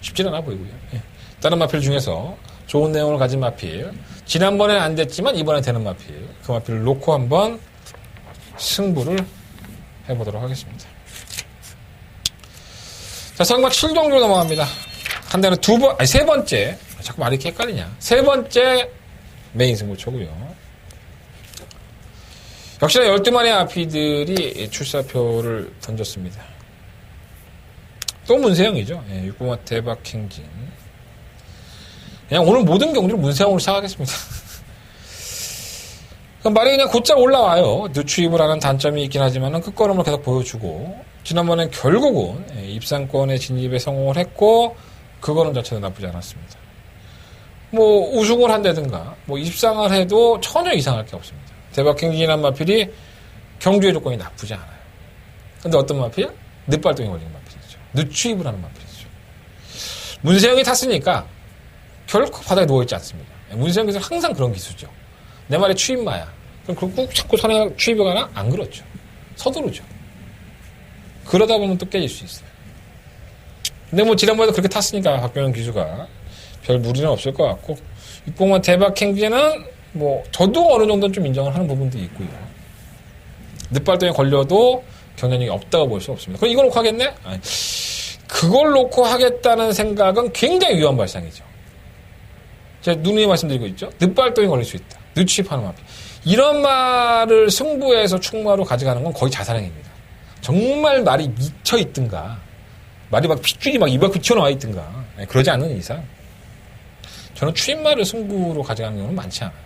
쉽지 않아 보이고요. 예. 다른 마필 중에서 좋은 내용을 가진 마필, 지난번엔 안 됐지만 이번에 되는 마필, 그 마필을 놓고 한번 승부를 해보도록 하겠습니다. 자, 성막 7경주로 넘어갑니다. 한 대는 세 번째, 자꾸 말이 이렇게 헷갈리냐. 세 번째 메인 승부처고요. 역시나 12마리의 아피들이 출사표를 던졌습니다. 또 문세영이죠. 예, 6번마 대박 행진. 그냥 오늘 모든 경주를 문세영으로 시작하겠습니다. 말이 그냥 곧잘 올라와요. 늦추입을 하는 단점이 있긴 하지만 끝걸음을 계속 보여주고, 지난번엔 결국은 입상권의 진입에 성공을 했고, 그거는 자체도 나쁘지 않았습니다. 뭐 우승을 한다든가 뭐 입상을 해도 전혀 이상할 게 없습니다. 대박행진이라는 마필이 경주의 조건이 나쁘지 않아요. 근데 어떤 마필? 늦발동이 걸리는 마필이죠. 늦추입을 하는 마필이죠. 문세영이 탔으니까 결코 바닥에 누워있지 않습니다. 문세영 기술은 항상 그런 기수죠. 내 말에 추입마야. 그럼 꾹 참고 선에 추입이 가나? 안 그렇죠. 서두르죠. 그러다 보면 또 깨질 수 있어요. 근데 뭐 지난번에도 그렇게 탔으니까 박병현 기수가 별 무리는 없을 것 같고, 6번마 대박 행진은 뭐 저도 어느 정도는 좀 인정을 하는 부분도 있고요. 늦발동에 걸려도 경련이 없다고 볼 수 없습니다. 그럼 이걸 놓고 하겠네? 아니, 그걸 놓고 하겠다는 생각은 굉장히 위험 발상이죠. 제가 누누이 말씀드리고 있죠. 늦발동에 걸릴 수 있다. 늦취입하는 마필. 이런 말을 승부에서 충마로 가져가는 건 거의 자살행위입니다. 정말 말이 미쳐 있든가, 말이 막 핏줄이 막 입 밖으로 튀어나와 있든가, 그러지 않는 이상 저는 추임말을 승부로 가져가는 경우는 많지 않아요.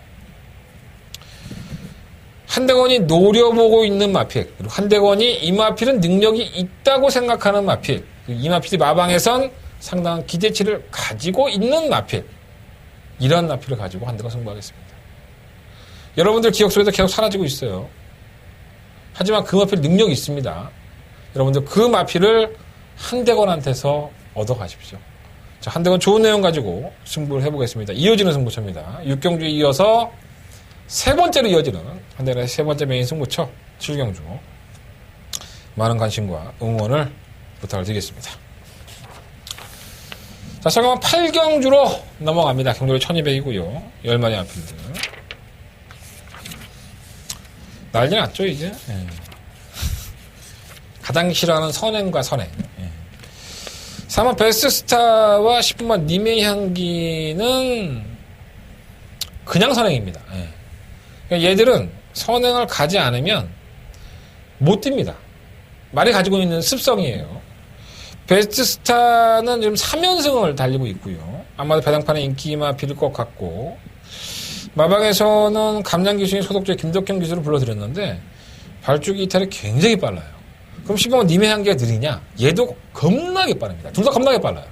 한대건이 노려보고 있는 마필, 그리고 한대건이 이 마필은 능력이 있다고 생각하는 마필, 이 마필이 마방에선 상당한 기대치를 가지고 있는 마필, 이런 마필을 가지고 한대건 승부하겠습니다. 여러분들 기억 속에서 계속 사라지고 있어요. 하지만 그 마필 능력이 있습니다. 여러분들 그 마필을 한대건한테서 얻어가십시오. 자, 한대건 좋은 내용 가지고 승부를 해보겠습니다. 이어지는 승부처입니다. 6경주에 이어서 세 번째로 이어지는 한대건의 세 번째 메인 승부처 7경주. 많은 관심과 응원을 부탁을 드리겠습니다. 자, 잠깐만 8경주로 넘어갑니다. 경주로 1200이고요. 10마리 아필들. 난리 났죠, 이제. 예. 가장 싫어하는 선행과 선행. 예. 3번 베스트스타와 10번만 님의 향기는 그냥 선행입니다. 예. 그러니까 얘들은 선행을 가지 않으면 못 뜁니다. 말이 가지고 있는 습성이에요. 베스트스타는 지금 3연승을 달리고 있고요. 아마도 배당판의 인기마 빌릴 것 같고, 마방에서는 감량 기수인 소독주의 김덕경 기수를 불러드렸는데 발주기 이탈이 굉장히 빨라요. 그럼 10번은 님의 향기가 느리냐? 얘도 겁나게 빠릅니다. 둘 다 겁나게 빨라요.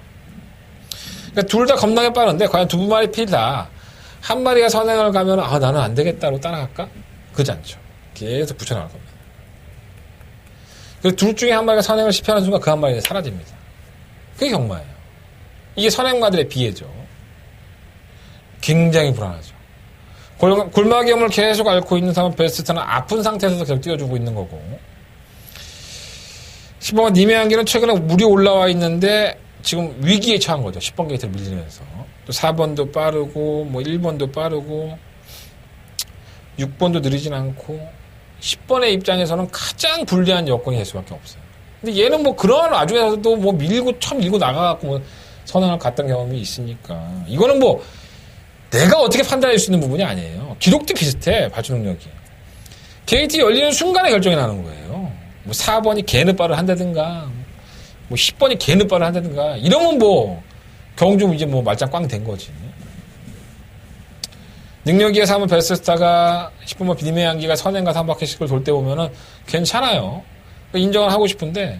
그러니까 둘 다 겁나게 빠른데 과연 두 마리 필 다 한 마리가 선행을 가면 나는 안 되겠다로 따라갈까? 그렇지 않죠. 계속 붙여나갈 겁니다. 그래서 둘 중에 한 마리가 선행을 실패하는 순간 그 한 마리가 사라집니다. 그게 경마예요. 이게 선행마들의 비애죠. 굉장히 불안하죠. 골마기염을 계속 앓고 있는 사람 베스트는 아픈 상태에서도 계속 띄워주고 있는 거고, 10번가 님의 향기는 최근에 물이 올라와 있는데 지금 위기에 처한 거죠. 10번 게이트를 밀리면서. 또 4번도 빠르고, 뭐 1번도 빠르고, 6번도 느리진 않고, 10번의 입장에서는 가장 불리한 여건이 될 수밖에 없어요. 근데 얘는 뭐 그런 와중에서도 뭐 처음 밀고 나가갖고 뭐 선행을 갔던 경험이 있으니까. 이거는 뭐 내가 어떻게 판단할 수 있는 부분이 아니에요. 기록도 비슷해, 발주 능력이. 게이트 열리는 순간에 결정이 나는 거예요. 뭐 4번이 개늦발을 한다든가, 뭐 10번이 개늦발을 한다든가, 이러면 뭐 경주 이제 뭐 말짱 꽝 된 거지. 능력이에 3번 베스트스타가 10번만 비님의 향기가 선행과 3바퀴씩을 돌 때 보면은 괜찮아요. 인정을 하고 싶은데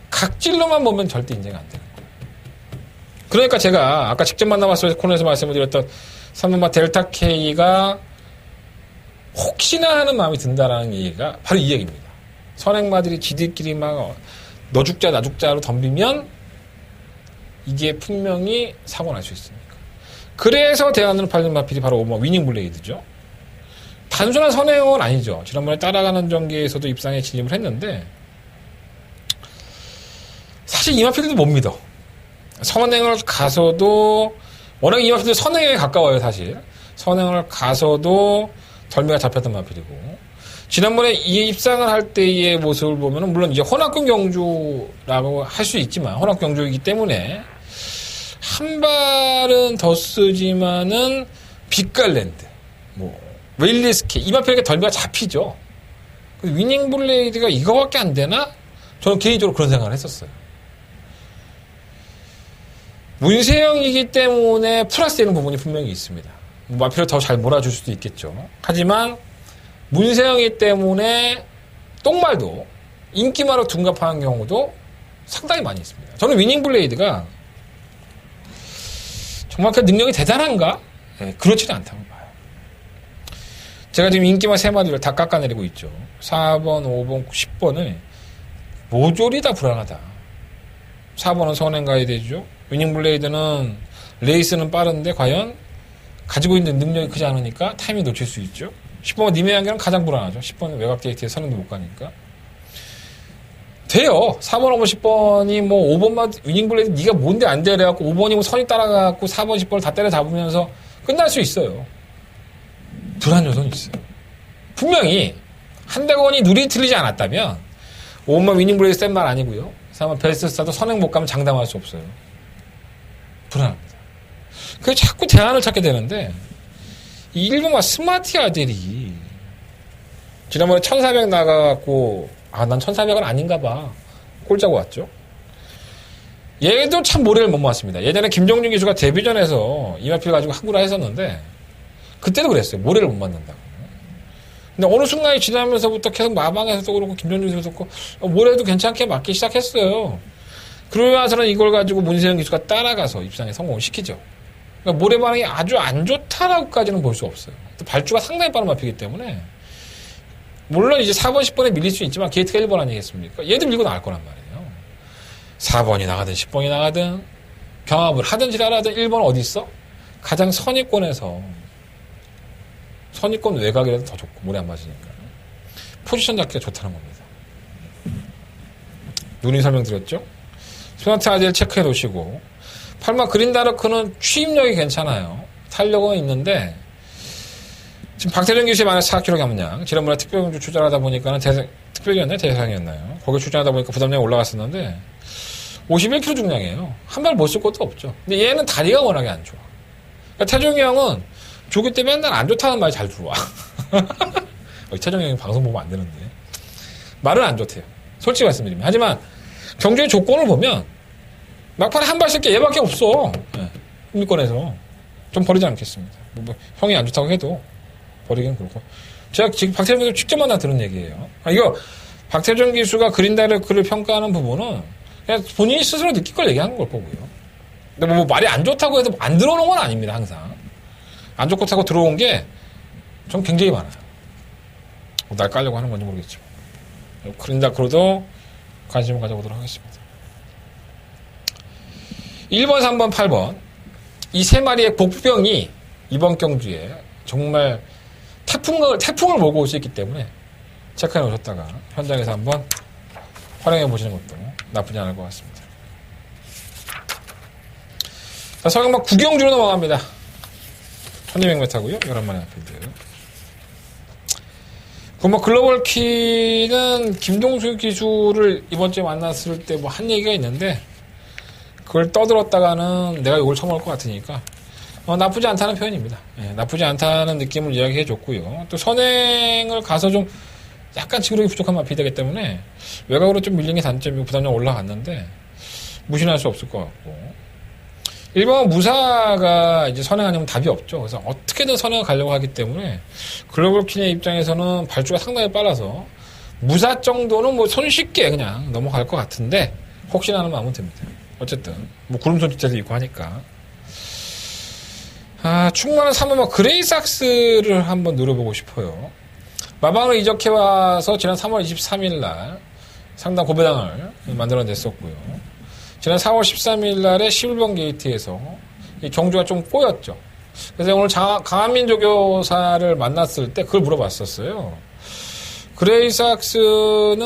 각질로만 보면 절대 인정이 안 되는 거예요. 그러니까 제가 아까 직접 만나봤을 때 코너에서 말씀을 드렸던 3번마 델타 K가 혹시나 하는 마음이 든다라는 얘기가 바로 이 얘기입니다. 선행마들이 지들끼리 막 너 죽자 나 죽자로 덤비면 이게 분명히 사고 날 수 있으니까. 그래서 대안으로 팔린 마필이 바로 위닝 블레이드죠. 단순한 선행은 아니죠. 지난번에 따라가는 전기에서도 입상에 진입을 했는데 사실 이마필드도 못 믿어. 선행을 가서도 워낙 이마필드 선행에 가까워요. 사실 선행을 가서도 덜미가 잡혔던 마필이고, 지난번에 이 입상을 할 때의 모습을 보면은 물론 이제 혼합군 경주라고 할 수 있지만 혼합 경주이기 때문에 한 발은 더 쓰지만은 빅갈랜드, 뭐 웨일리스키 이마필에게 덜미가 잡히죠. 위닝 블레이드가 이거밖에 안 되나? 저는 개인적으로 그런 생각을 했었어요. 문세영이기 때문에 플러스되는 부분이 분명히 있습니다. 마필을 더 잘 몰아줄 수도 있겠죠. 하지만 문세영이 때문에 똥말도 인기마로 둔갑하는 경우도 상당히 많이 있습니다. 저는 위닝 블레이드가 정말 그 능력이 대단한가? 네, 그렇지는 않다고 봐요. 제가 지금 인기마 3마리를 다 깎아내리고 있죠. 4번, 5번, 10번을 모조리 다 불안하다. 4번은 선행 가야 되죠. 위닝 블레이드는 레이스는 빠른데 과연 가지고 있는 능력이 크지 않으니까 타이밍 놓칠 수 있죠. 10번은 님의 안경은 가장 불안하죠. 10번은 외곽 게이트에 선행도 못 가니까. 돼요. 4번, 5번, 10번이 뭐 5번만 위닝 블레이드 네가 뭔데 안 돼. 그래갖고 5번이면 선이 따라가갖고 4번, 10번을 다 때려잡으면서 끝날 수 있어요. 불안 요소는 있어요. 분명히 한대건이 누리 틀리지 않았다면 5번만 위닝 블레이드 센 말 아니고요. 3번 베스트 스타도 선행 못 가면 장담할 수 없어요. 불안합니다. 그래서 자꾸 대안을 찾게 되는데 이 일본과 스마티 아들이 지난번에 1400 나가갖고 난 1400은 아닌가 봐 꼴짜고 왔죠. 얘도 참 모래를 못 맞습니다. 예전에 김정준 기수가 데뷔전에서 이마필 가지고 항구라 했었는데 그때도 그랬어요. 모래를 못 맞는다고. 근데 어느 순간이 지나면서부터 계속 마방에서도 그렇고 김정준 기수도 그렇고 모래도 괜찮게 맞기 시작했어요. 그러고 나서는 이걸 가지고 문세영 기수가 따라가서 입상에 성공을 시키죠. 그러니까 모래 반응이 아주 안 좋다라고까지는 볼 수 없어요. 또 발주가 상당히 빠른 마피기 때문에 물론 이제 4번, 10번에 밀릴 수 있지만 게이트가 1번 아니겠습니까? 얘도 밀고 나갈 거란 말이에요. 4번이 나가든 10번이 나가든 경합을 하든지 안 하든 1번은 어디 있어? 가장 선입권에서 선입권 외곽이라도 더 좋고 모래 안 맞으니까 포지션 잡기가 좋다는 겁니다. 눈이 설명드렸죠? 스마트 아지를 체크해 놓으시고 8마 그린다르크는 추임력이 괜찮아요. 탄력은 있는데 지금 박태정 기수의 만약 4kg 감량 지난번에 특별경주 출전하다 보니까는 특별이었나요? 대상이었나요? 거기 출전하다 보니까 부담량이 올라갔었는데 51kg 중량이에요. 한 발 못 쓸 것도 없죠. 근데 얘는 다리가 워낙에 안 좋아. 그러니까 태종이 형은 조기 때 맨날 안 좋다는 말이 잘 들어와. 태종이 형이 방송 보면 안 되는데 말은 안 좋대요. 솔직히 말씀드리면. 하지만 경주의 조건을 보면 막판에 한 발 쓸 게 얘밖에 없어. 네. 국립권에서 좀 버리지 않겠습니다. 뭐 형이 안 좋다고 해도 버리기는 그렇고. 제가 지금 박태정 기수 직접 만나 들은 얘기예요. 이거 박태정 기수가 그린다이렉트를 평가하는 부분은 그냥 본인이 스스로 느낄 걸 얘기하는 걸 거고요. 근데 뭐 말이 안 좋다고 해서 안 들어오는 건 아닙니다. 항상 안 좋고 타고 들어온 게 좀 굉장히 많아요. 날 깔려고 하는 건지 모르겠지만 그린다이렉트로도 관심을 가져보도록 하겠습니다. 1번, 3번, 8번 이 세 마리의 복병이 이번 경주에 정말 태풍을 몰고 올 수 있기 때문에 체크해 놓으셨다가 현장에서 한번 활용해 보시는 것도 나쁘지 않을 것 같습니다. 자, 서경막 구경주로 넘어갑니다. 1200m고요. 11마리 필드. 뭐 글로벌 키는 김동수 기수를 이번 주에 만났을 때 뭐 한 얘기가 있는데 그걸 떠들었다가는 내가 이걸 처먹을 것 같으니까 나쁘지 않다는 표현입니다. 예, 나쁘지 않다는 느낌을 이야기해 줬고요. 또 선행을 가서 좀 약간 지구력이 부족한 마필이 되기 때문에 외곽으로 좀 밀린 게 단점이고 부담량 올라갔는데 무신할 수 없을 것 같고 1번 무사가 이제 선행 아니면 답이 없죠. 그래서 어떻게든 선행을 가려고 하기 때문에 글로벌 킨의 입장에서는 발주가 상당히 빨라서 무사 정도는 뭐 손쉽게 그냥 넘어갈 것 같은데 혹시나 하는 마음은 듭니다. 어쨌든 뭐 구름손 뒷자도 있고 하니까 충만한 3번 그레이삭스를 한번 노려보고 싶어요. 마방으로 이적해와서 지난 3월 23일 날 상당 고배당을 만들어냈었고요. 지난 4월 13일 날에 11번 게이트에서 이 경주가 좀 꼬였죠. 그래서 오늘 강한민 조교사를 만났을 때 그걸 물어봤었어요. 그레이삭스는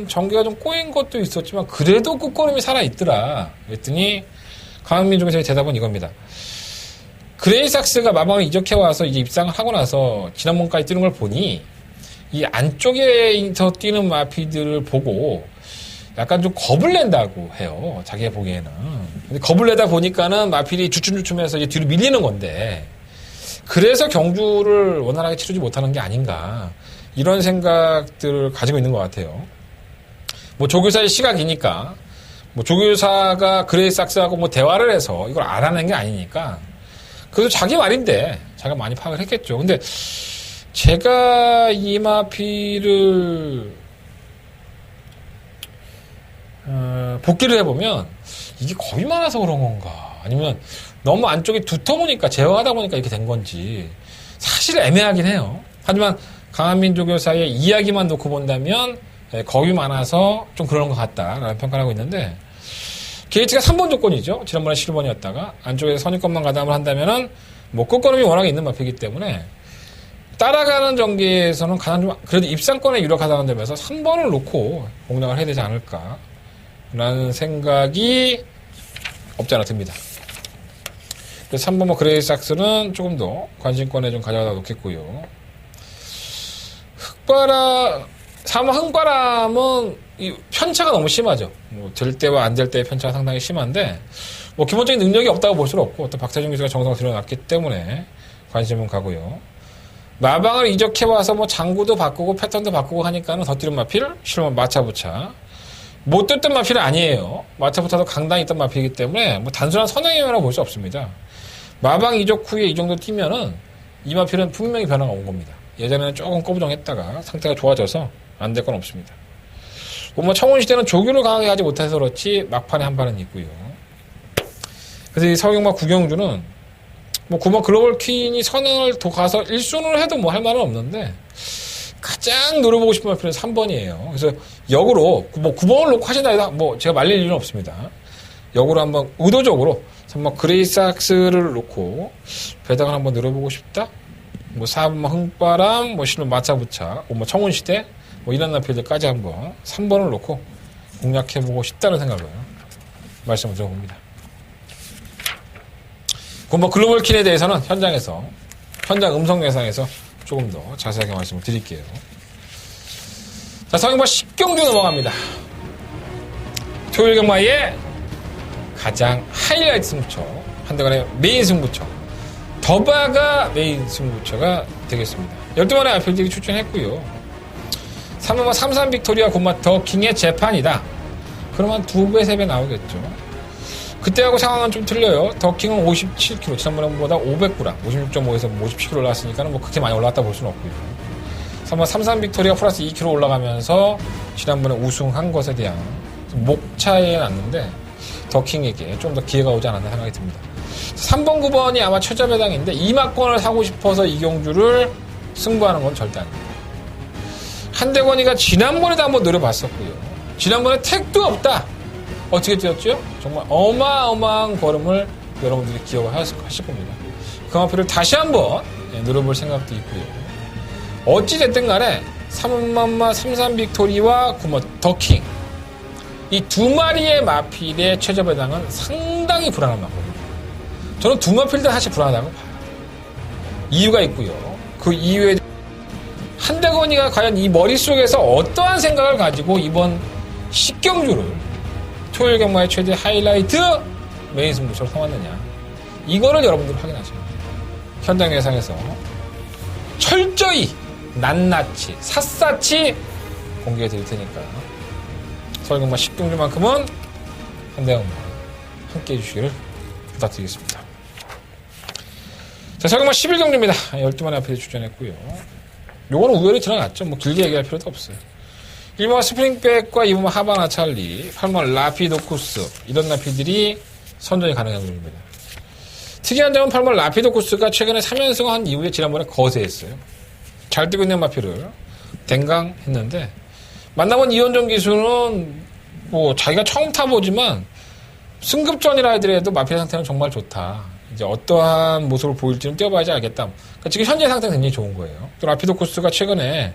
전개가 좀 꼬인 것도 있었지만 그래도 끝걸음이 살아있더라. 그랬더니 강한민 중에서의 대답은 이겁니다. 그레이삭스가 마방을 이적해와서 이제 입상을 하고 나서 지난번까지 뛰는 걸 보니 이 안쪽에서 뛰는 마피들을 보고 약간 좀 겁을 낸다고 해요. 자기가 보기에는. 근데 겁을 내다 보니까는 마필이 주춤주춤해서 이제 뒤로 밀리는 건데 그래서 경주를 원활하게 치르지 못하는 게 아닌가. 이런 생각들을 가지고 있는 것 같아요. 뭐 조교사의 시각이니까 뭐 조교사가 그레이삭스하고 뭐 대화를 해서 이걸 알아낸 게 아니니까 그래도 자기 말인데 자기가 많이 파악을 했겠죠. 근데 제가 이 마필을 복귀를 해보면 이게 겁이 많아서 그런 건가 아니면 너무 안쪽이 두터우니까 제어하다 보니까 이렇게 된 건지 사실 애매하긴 해요. 하지만 강한민 조교사의 이야기만 놓고 본다면 겁이 많아서 좀 그런 것 같다라는 평가를 하고 있는데 게이트가 3번 조건이죠. 지난번에 7번이었다가 안쪽에서 선입권만 가담을 한다면은 뭐 끝걸음이 워낙에 있는 마피이기 때문에 따라가는 전개에서는 가장 좀 그래도 입상권에 유력하다는 점에서 3번을 놓고 공략을 해야 되지 않을까라는 생각이 없지 않아 듭니다. 그래서 3번 뭐 그레이삭스는 조금 더 관심권에 좀 가져다 놓겠고요. 3번 흑바람은 이 편차가 너무 심하죠. 뭐 될 때와 안 될 때의 편차가 상당히 심한데 뭐 기본적인 능력이 없다고 볼 수는 없고 또 박태준 기수가 정성을 들여놨기 때문에 관심은 가고요. 마방을 이적해와서 뭐 장구도 바꾸고 패턴도 바꾸고 하니까는 더 뛰는 마필, 실은 마차부차. 못 뛰던 마필은 아니에요. 마차부차도 강당이 있던 마필이기 때문에 뭐 단순한 선행이라고 볼 수 없습니다. 마방 이적 후에 이 정도 뛰면은 이 마필은 분명히 변화가 온 겁니다. 예전에는 조금 꼬부정했다가 상태가 좋아져서 안 될 건 없습니다. 뭐 청운 시대는 조교를 강하게 하지 못해서 그렇지 막판에 한 발은 있고요. 그래서 이 서경마 구경주는 뭐 9번 글로벌 퀸이 선행을 더 가서 1순을 해도 뭐 할 말은 없는데 가장 노려보고 싶은 마필은 3번이에요. 그래서 역으로 뭐 9번을 놓고 하신다 해도 뭐 제가 말릴 일은 없습니다. 역으로 한번 의도적으로 3번 그레이삭스를 놓고 배당을 한번 노려보고 싶다. 뭐 4번 흥바람, 뭐 실은 마차부차, 뭐 청운시대, 뭐 이런 나필들까지 한번 3번을 놓고 공략해보고 싶다는 생각을 말씀을 드려봅니다. 뭐 글로벌 킨에 대해서는 현장 음성 예상에서 조금 더 자세하게 말씀을 드릴게요. 자, 성인바 10경주 넘어갑니다. 토요일 경마의 가장 하이라이트 승부처, 한대간의 메인 승부처, 더바가 메인 승부처가 되겠습니다. 12번의 아필들이 출전했고요. 3번과 33 빅토리아 곰마 더킹의 재판이다. 그러면 2배, 3배 나오겠죠. 그때하고 상황은 좀 틀려요. 더킹은 57kg, 지난번보다 500g, 56.5에서 57kg 올라왔으니까 뭐 그렇게 많이 올라왔다 볼 수는 없고요. 3번 33 빅토리아 플러스 2kg 올라가면서 지난번에 우승한 것에 대한 목차에 났는데 더킹에게 좀 더 기회가 오지 않았나 생각이 듭니다. 3번, 9번이 아마 최저배당인데 이마권을 사고 싶어서 이경주를 승부하는 건 절대 아닙니다. 한대건이가 지난번에도 한번 노려봤었고요. 지난번에 택도 없다. 어떻게 뛰었죠? 정말 어마어마한 걸음을 여러분들이 기억을 하실 겁니다. 그 마필을 다시 한번 노려볼 생각도 있고요. 어찌됐든 간에 3만마 33 빅토리와 9번 더킹 이 두 마리의 마필의 최저 배당은 상당히 불안한 마필입니다. 저는 두 마필 다 사실 불안하다고 봐요. 이유가 있고요. 그 이유에 한대건이가 과연 이 머릿속에서 어떠한 생각을 가지고 이번 10경주를 토요일 경마의 최대 하이라이트 메인 승부처로 삼았느냐. 이거를 여러분들 확인하셔야 돼요. 현장 예상에서 철저히 낱낱이 샅샅이 공개해 드릴 테니까 서울 경마 10경주만큼은 한대건과 함께 해주시기를 부탁드리겠습니다. 자, 서울 경마 11경주입니다. 12만의 앞에 출전했고요. 요거는 우열이 드러났죠. 뭐 길게 얘기할 필요도 없어요. 1번 스프링백과 2번 하바나 찰리, 8번 라피도쿠스 이런 나피들이 선전이 가능한 경주입니다. 특이한 점은 8번 라피도쿠스가 최근에 3연승을 한 이후에 지난번에 거세했어요. 잘 뛰고 있는 마피를 댕강했는데 만나본 이현정 기수는 뭐 자기가 처음 타보지만 승급전이라 하더라도 마피 상태는 정말 좋다. 이제 어떠한 모습을 보일지는 뛰어봐야지 알겠다. 그러니까 지금 현재 상태는 굉장히 좋은 거예요. 또 라피도쿠스가 최근에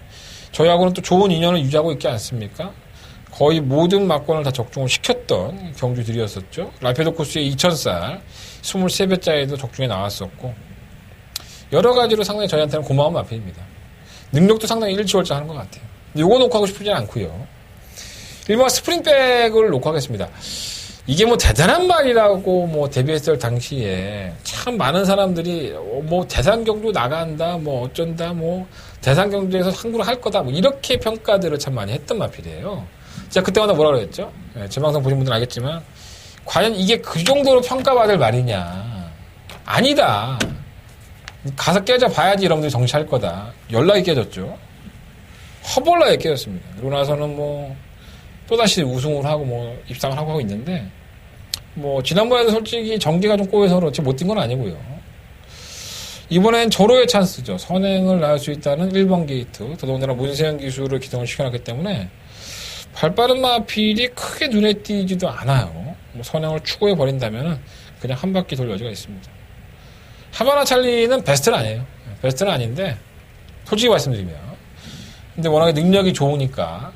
저희하고는 또 좋은 인연을 유지하고 있지 않습니까? 거의 모든 막권을 다 적중을 시켰던 경주들이었었죠. 라피도코스의 2000살 23배짜리도 적중에 나왔었고 여러 가지로 상당히 저희한테는 고마운 마필입니다. 능력도 상당히 일치월장하는 것 같아요. 근데 요거 놓고 하고 싶지 않고요. 일본 스프링백을 놓고 하겠습니다. 이게 뭐 대단한 말이라고 뭐 데뷔했을 당시에 참 많은 사람들이 뭐 대상 경주 나간다 뭐 어쩐다 뭐 대상 경주에서 상구를 할 거다 뭐 이렇게 평가들을 참 많이 했던 마필이에요. 제가 그때마다 뭐라 그랬죠? 제 방송 보신 분들은 알겠지만 과연 이게 그 정도로 평가받을 말이냐? 아니다. 가서 깨져봐야지 여러분들이 정치할 거다. 연락이 깨졌죠. 허벌나게 깨졌습니다. 그러고 나서는 뭐 또다시 우승을 하고 뭐 입상을 하고 있는데 뭐 지난번에도 솔직히 전기가 좀 꼬여서 그렇지 못 뛴 건 아니고요. 이번엔 절호의 찬스죠. 선행을 낳을 수 있다는 1번 게이트. 더더군다나 문세영 기수를 기동을 시켜놨기 때문에 발빠른 마필이 크게 눈에 띄지도 않아요. 뭐 선행을 추구해 버린다면 그냥 한 바퀴 돌 여지가 있습니다. 하바나 찰리는 베스트는 아니에요. 베스트는 아닌데 솔직히 말씀드리면 근데 워낙에 능력이 좋으니까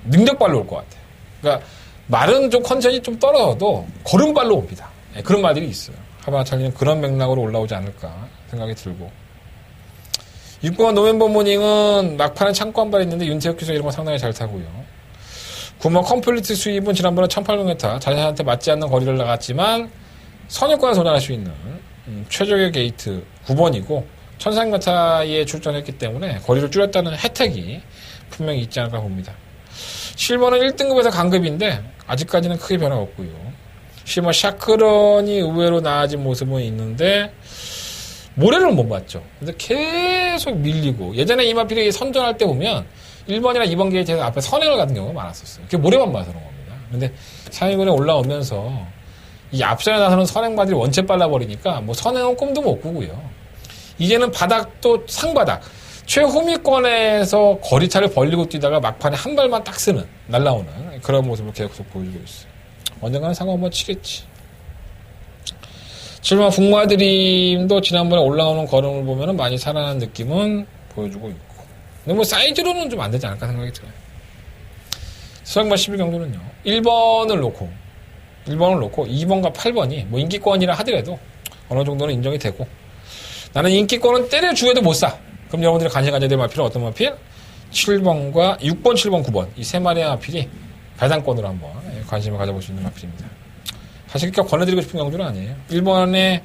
능력발로 올 것 같아요. 그러니까 말은 좀 컨디션이 좀 떨어져도 걸음발로 옵니다. 네, 그런 말들이 있어요. 하바나 찰리는 그런 맥락으로 올라오지 않을까 생각이 들고 6번 노멤버 모닝은 막판에 창고 한 발 있는데 윤태혁 기수 이런 거 상당히 잘 타고요. 9번 컴플리트 수입은 지난번에 1800m 자신한테 맞지 않는 거리를 나갔지만 선역권에 도전할 수 있는 최적의 게이트 9번이고 1300m에 출전했기 때문에 거리를 줄였다는 혜택이 분명히 있지 않을까 봅니다. 7번은 1등급에서 강급인데 아직까지는 크게 변화 없고요. 10번 샤크런이 의외로 나아진 모습은 있는데 모래를 못 봤죠. 근데 계속 밀리고 예전에 이마필이 선전할 때 보면 1번이나 2번 게이트에서 앞에 선행을 가는 경우가 많았었어요. 그게 모래만 봐서 그런 겁니다. 근데 상위권에 올라오면서 이 앞선에 나서는 선행마들이 원체 빨라버리니까 뭐 선행은 꿈도 못 꾸고요. 이제는 바닥도 상바닥 최후미권에서 거리차를 벌리고 뛰다가 막판에 한 발만 딱 쓰는 날라오는 그런 모습을 계속 보여주고 있어요. 언젠가는 상어 한번 치겠지. 7번 북마드림도 지난번에 올라오는 걸음을 보면 많이 살아난 느낌은 보여주고 있고 근데 뭐 사이즈로는 좀 안 되지 않을까 생각이 들어요. 수학만 11경주는요 1번을 놓고 2번과 8번이 뭐 인기권이라 하더라도 어느 정도는 인정이 되고 나는 인기권은 때려주어도 못 사. 그럼 여러분들이 관심 가져야 될 마필은 어떤 마필? 7번과 6번, 7번, 9번 이 세 마리의 마필이 배당권으로 한번 관심을 가져볼 수 있는 마필입니다. 사실 그렇게 권해드리고 싶은 경주는 아니에요. 1번에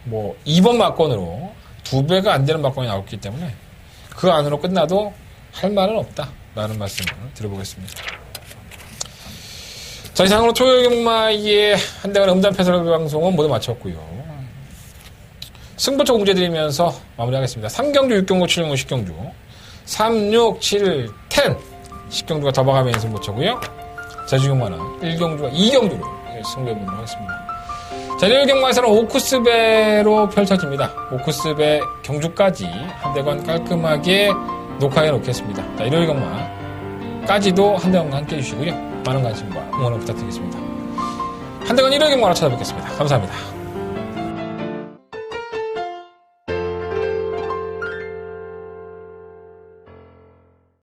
뭐 2번 막권으로 2배가 안 되는 막권이 나왔기 때문에 그 안으로 끝나도 할 말은 없다라는 말씀을 드려보겠습니다. 자, 이상으로 토요일 경마의 한대관 음담 패설 방송은 모두 마쳤고요. 승부처 공지해드리면서 마무리하겠습니다. 3경주, 6경주, 7경주, 10경주 3, 6, 7, 10 10경주가 더봐가면 승부처고요. 제주경마는 1경주와 2경주로 승부해보도록 하겠습니다. 자, 일요일 경마에서는 오쿠스배로 펼쳐집니다. 오쿠스배 경주까지 한대관 깔끔하게 녹화해 놓겠습니다. 자, 일요일 경마까지도 한대관과 함께 해주시고요. 많은 관심과 응원을 부탁드리겠습니다. 한대관 일요일 경마로 찾아뵙겠습니다. 감사합니다.